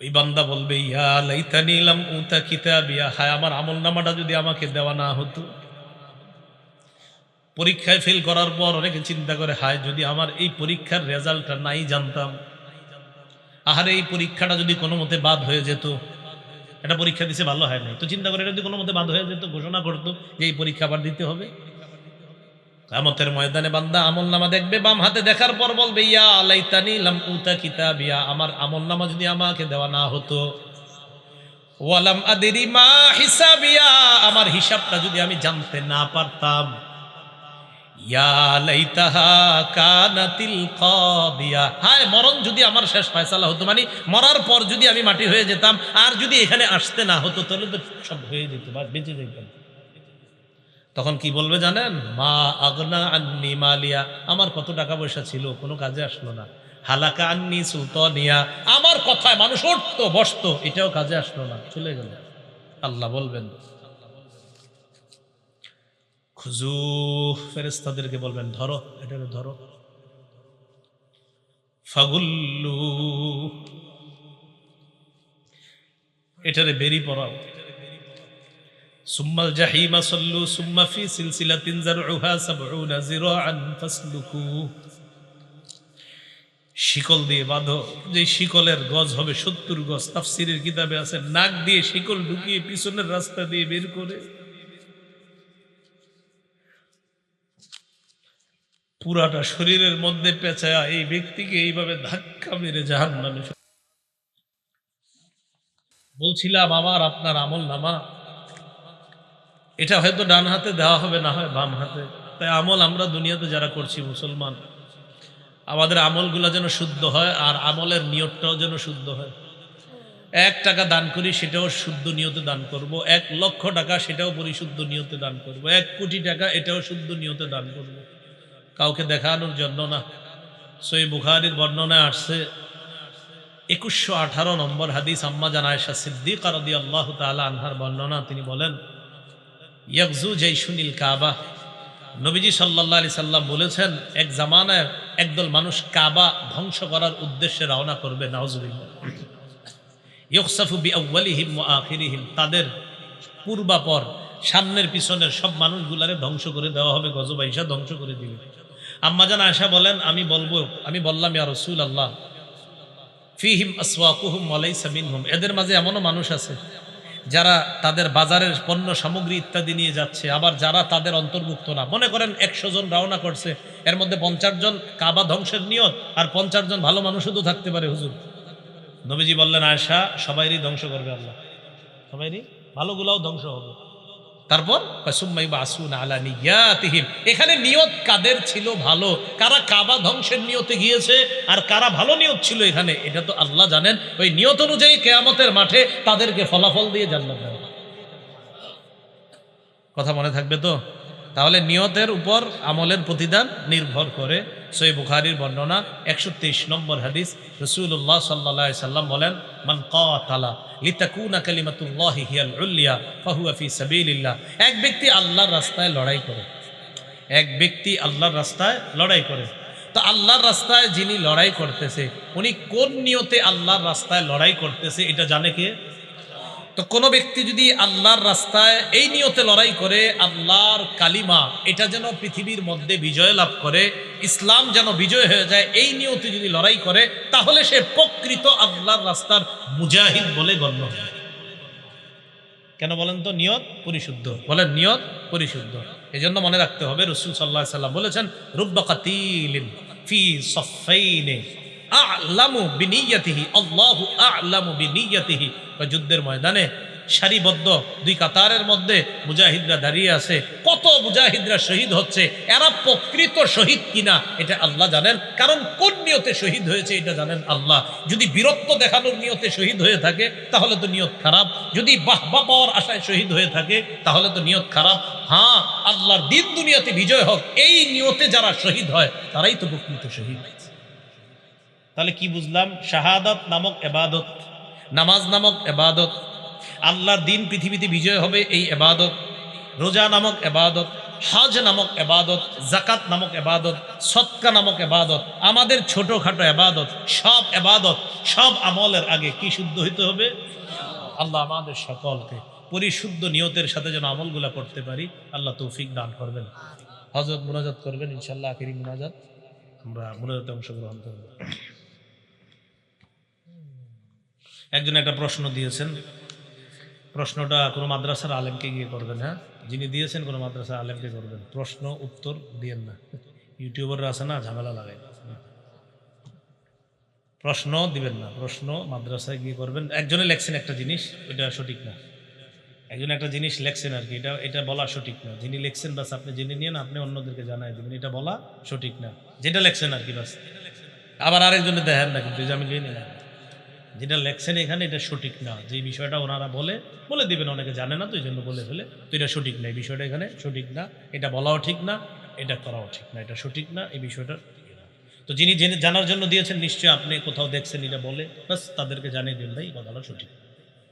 S1: ওই বান্দা বলবে ইয়া লাইতানি লাম উতা কিতাবিয়া, হায় আমার আমলনামাটা যদি আমাকে দেওয়া না হতো। পরীক্ষায় ফেল করার পর অনেকে চিন্তা করে হায় যদি আমার এই পরীক্ষার রেজাল্টটা নাই জানতাম, আহারে এই পরীক্ষাটা যদি কোনো মতে বাদ হয়ে যেত, এটা পরীক্ষা দিছে ভালো হয় নাই, তো চিন্তা করে এটা যদি কোনো মতে বাদ হয়ে যেত, ঘোষণা করতো যে এই পরীক্ষা আবার দিতে হবে। কিয়ামতের ময়দানে বান্দা আমলনামা দেখবে, বাম হাতে দেখার পর বলবে ইয়া লাইতানি লাম উতা কিতাবিয়া, আমার আমলনামা যদি আমাকে দেওয়া না হতো। ওয়ালাম আদরি মা হিসাবিয়া, আমার হিসাবটা যদি আমি জানতে না পারতাম। ইয়া লাইতাহা কানাতিল কাদিয়া, হায় মরণ যদি আমার শেষ ফয়সালা হতো, মানে মরার পর যদি আমি মাটি হয়ে যেতাম, আর যদি এখানে আসতে না হতো, তাহলে তো সব হয়ে যেত, বা বেঁচে যেতাম। তখন কি বলবে জানেন? মা আগনা আন্নি মালিয়া, আমার কত টাকা পয়সা ছিল, কোনো কাজে আসলো না। হালাকা আন্নি সুলতানিয়া, আমার কথায় মানুষ উঠতো বসতো, এটাও কাজে আসলো না, চলে গেল। আল্লাহ বলবেন খুজু, ফেরেশতাদেরকে বলবেন ধরো, এটাকে ধরো। ফাগুল্লু, এটারে বেরি পড়াও। সুম্মাল জাহিমা সাল্লু সুম্মা ফি সিলসিলাতিন যারউহা ৭০ যিরাআন ফাসলুকু, শিকল দিয়ে বাঁধো, যে শিকলের গজ হবে ৭০ গজ। তাফসীরের কিতাবে আছে নাক দিয়ে শিকল ঢুকিয়ে পিছনের রাস্তা দিয়ে বের করে পুরাটা শরীরের মধ্যে পেঁচায়া এই ব্যক্তিকে এইভাবে ধাক্কা মেরে জাহান্নামে। বলছিলাম আমার আপনার আমলনামা এটা হয়তো ডান হাতে দেওয়া হবে, না হয় বাম হাতে। তাই আমল আমরা দুনিয়াতে যারা করছি মুসলমান, আমাদের আমলগুলো যেন শুদ্ধ হয়, আর আমলের নিয়তটাও যেন শুদ্ধ হয়। 1 টাকা দান করি, সেটাও শুদ্ধ নিয়তে দান করব। 1 লক্ষ টাকা, সেটাও পরিশুদ্ধ নিয়তে দান করব। 1 কোটি টাকা, এটাও শুদ্ধ নিয়তে দান করব, কাউকে দেখানোর জন্য না। সহিহ বুখারীর বর্ণনায় আসছে 2118 নম্বর হাদিস, আম্মা জান আয়েশা সিদ্দিকা রাদিয়াল্লাহু তাআলা আনহার বর্ণনা। তিনি বলেন ইয়াগজু জাইশুনিল কাবা, নবীজি সাল্লাল্লাহু আলাইহি সাল্লাম বলেছেন এক জামানায় একদল মানুষ কাবা ধ্বংস করার উদ্দেশ্যে রওনা করবে। নাউজুবিল্লাহ। ইউখসাফু বিআউয়ালিহিম ওয়া আখিরিহিম, তাদের পূর্বাপর সামনের পিছনের সব মানুষগুলারে ধ্বংস করে দেওয়া হবে, গজবাইশা ধ্বংস করে দিবে। আম্মা জান আয়েশা বলেন আমি বললাম ইয়া রাসূলুল্লাহ ফিহিম আসওয়াকুহুম ওয়া লাইসা মিনহুম, এদের মাঝে এমনও মানুষ আছে যারা তাদের বাজারের পণ্য সামগ্রী ইত্যাদি নিয়ে যাচ্ছে, আবার যারা তাদের অন্তর্ভুক্ত না। মনে করেন 100 জন রওনা করছে, এর মধ্যে 50 জন কাবা ধ্বংসের নিয়ত, আর 50 জন ভালো মানুষও তো থাকতে পারে হুজুর, নবীজি বললেন, আয়েশা, সবাইরই ধ্বংস করবে আল্লাহ, সবাইরই, ভালোগুলাও ধ্বংস হবে। তারপর এখানে নিয়ত কাদের ছিল ভালো, কারা কাবা ধ্বংসের নিয়তে গিয়েছে আর কারা ভালো নিয়ত ছিল এখানে, এটা তো আল্লাহ জানেন। ওই নিয়ত অনুযায়ী কিয়ামতের মাঠে তাদেরকে ফলাফল দিয়ে জান্নাত দেন। কথা মনে থাকবে তো? তাহলে নিয়তের উপর আমলের প্রতিদান নির্ভর করে। সহিহ বুখারীর বর্ণনা 123 নম্বর হাদিস, রাসূলুল্লাহ সাল্লাল্লাহু আলাইহি সাল্লাম বলেন, মান কাতালা লিতাকুনা কালিমাতুল্লাহি হিয়াল উলিয়া ফাহুয়া ফি সাবিলিল্লাহ। এক ব্যক্তি আল্লাহর রাস্তায় লড়াই করে, এক ব্যক্তি আল্লাহর রাস্তায় লড়াই করে। তো আল্লাহর রাস্তায় যিনি লড়াই করতেছে, উনি কোন নিয়তে আল্লাহর রাস্তায় লড়াই করতেছে এটা জানে কে? তো কোনো ব্যক্তি যদি আল্লাহর রাস্তায় এই নিয়তে লড়াই করে, আল্লাহর কালিমা এটা যেন পৃথিবীর মধ্যে বিজয় লাভ করে, ইসলাম যেন বিজয় হয়ে যায়, এই নিয়তে যদি লড়াই করে, তাহলে সে প্রকৃত আল্লাহর রাস্তার মুজাহিদ বলে গণ্য হয়। কেন বলেন তো? নিয়ত পরিশুদ্ধ। বলেন, নিয়ত পরিশুদ্ধ। এই জন্য মনে রাখতে হবে, রাসূল সাল্লাল্লাহু আলাইহি সাল্লাম বলেছেন, রুব্বা কাতিলিন ফি সাফাইনি আ'লামু বিনিয়াতিহি আল্লাহু আ'লামু বিনিয়াতিহি। যুদ্ধের ময়দানে সারিবদ্ধ দুই কাতারের মধ্যে মুজাহিদরা দাঁড়িয়ে আছে, কত মুজাহিদরা শহীদ হচ্ছে, এরা প্রকৃত শহীদ কিনা এটা আল্লাহ জানেন। কারণ কোন নিয়তে শহীদ হয়েছে এটা জানেন আল্লাহ। যদি বীরত্ব দেখানোর নিয়তে শহীদ হয়ে থাকে তাহলে তো নিয়ত খারাপ, যদি বাহবা পাওয়ার আশায় শহীদ হয়ে থাকে তাহলে তো নিয়ত খারাপ। হ্যাঁ, আল্লাহর দিন দুনিয়াতে বিজয় হোক, এই নিয়তে যারা শহীদ হয় তারাই তো প্রকৃত শহীদ। তাহলে কি বুঝলাম? শাহাদাত নামক এবাদত, নামাজ নামক এবাদত, আল্লাহর দিন পৃথিবীতে বিজয় হবে এই এবাদত, রোজা নামক এবাদত, হজ নামক এবাদত, জাকাত নামক এবাদত, সদকা নামক এবাদত, আমাদের ছোটখাটো এবাদত, সব এবাদত, সব আমলের আগে কি শুদ্ধ হইতে হবে? আল্লাহ আমাদের সকলকে পরিশুদ্ধ নিয়তের সাথে যেন আমলগুলা করতে পারি, আল্লাহ তৌফিক দান করবেন। হযরত মুনাজাত করবেন ইনশাআল্লাহ, আখিরি মুনাজাত, আমরা মুনাজাতে অংশগ্রহণ করব। একজন একটা প্রশ্ন দিয়েছেন, প্রশ্নটা কোনো মাদ্রাসার আলেমকে গিয়ে করবেন। হ্যাঁ, যিনি দিয়েছেন কোনো মাদ্রাসার আলেমকে করবেন, প্রশ্ন উত্তর দিয়েন না, ইউটিউবাররা আছে না, ঝামেলা লাগায়, প্রশ্ন দিবেন না, প্রশ্ন মাদ্রাসায় গিয়ে করবেন। একজনে লেখছেন একটা জিনিস, ওইটা সঠিক না, একজন একটা জিনিস লেখছেন আর কি, এটা বলা সঠিক না। যিনি লেখছেন বাস আপনি জেনে নিয়ে আপনি অন্যদেরকে জানাই দেবেন, এটা বলা সঠিক না, যেটা লেখছেন আর কি বাস। আবার আরেকজনে দেখেন না, কিন্তু আমি জেনে নিলাম যেটা লেখছেন এখানে এটা সঠিক না, যে বিষয়টা ওনারা বলে দিবেন, অনেকে জানে না তো এই জন্য বলে ফেলে, তো এটা সঠিক না, এই বিষয়টা এখানে সঠিক না, এটা বলাও ঠিক না, এটা করাও ঠিক না, এটা সঠিক না, এই বিষয়টা। তো যিনি জেনে জানার জন্য দিয়েছেন, নিশ্চয়ই আপনি কোথাও দেখছেন এটা বলে, বাস তাদেরকে জানিয়ে দিন ভাই কথাটা সঠিক।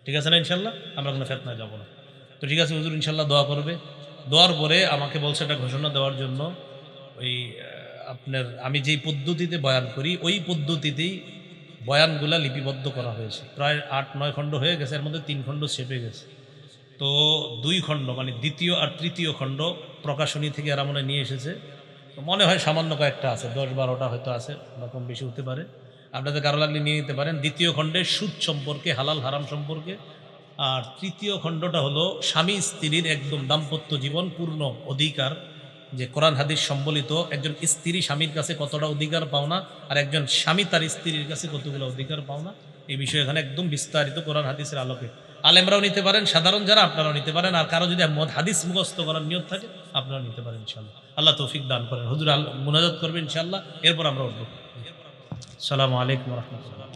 S1: ঠিক আছে না? ইনশাল্লাহ আমরা কোনো ফেতনায় যাবো না। তো ঠিক আছে, হুজুর ইনশাল্লাহ দোয়া করবে। দোয়ার পরে আমাকে বলছে একটা ঘোষণা দেওয়ার জন্য, ওই আপনার আমি যেই পদ্ধতিতে বয়ান করি ওই পদ্ধতিতেই বয়ানগুলা লিপিবদ্ধ করা হয়েছে, প্রায় 8-9 খণ্ড হয়ে গেছে, এর মধ্যে 3 খণ্ড ছেপে গেছে। তো 2 খণ্ড মানে দ্বিতীয় আর তৃতীয় খণ্ড প্রকাশনী থেকে এরা মনে নিয়ে এসেছে, তো মনে হয় সামান্য কয়েকটা আছে, 10-12টা হয়তো আছে, এরকম বেশি হতে পারে, আপনাদের কারো লাগলে নিয়ে নিতে পারেন। দ্বিতীয় খণ্ডে সুদ সম্পর্কে, হালাল হারাম সম্পর্কে, আর তৃতীয় খণ্ডটা হলো স্বামী স্ত্রীর একদম দাম্পত্য জীবন পূর্ণ অধিকার, যে কোরআন হাদিস সম্বলিত একজন স্ত্রী স্বামীর কাছে কতটা অধিকার পাওনা আর একজন স্বামী তার স্ত্রীর কাছে কতগুলো অধিকার পাওনা, এই বিষয়ে এখানে একদম বিস্তারিত কোরআন হাদিসের আলোকে। আলেমরাও নিতে পারেন, সাধারণ যারা আপনারাও নিতে পারেন, আর কারো যদি হাদিস মুখস্থ করার নিয়ত থাকে আপনারাও নিতে পারেন ইনশাআল্লাহ। আল্লাহ তৌফিক দান করেন। হুজুর মুনাজাত করবেন ইনশাআল্লাহ, এরপর আমরা উঠব। আসসালামু আলাইকুম ওয়া রাহমাতুল্লাহ।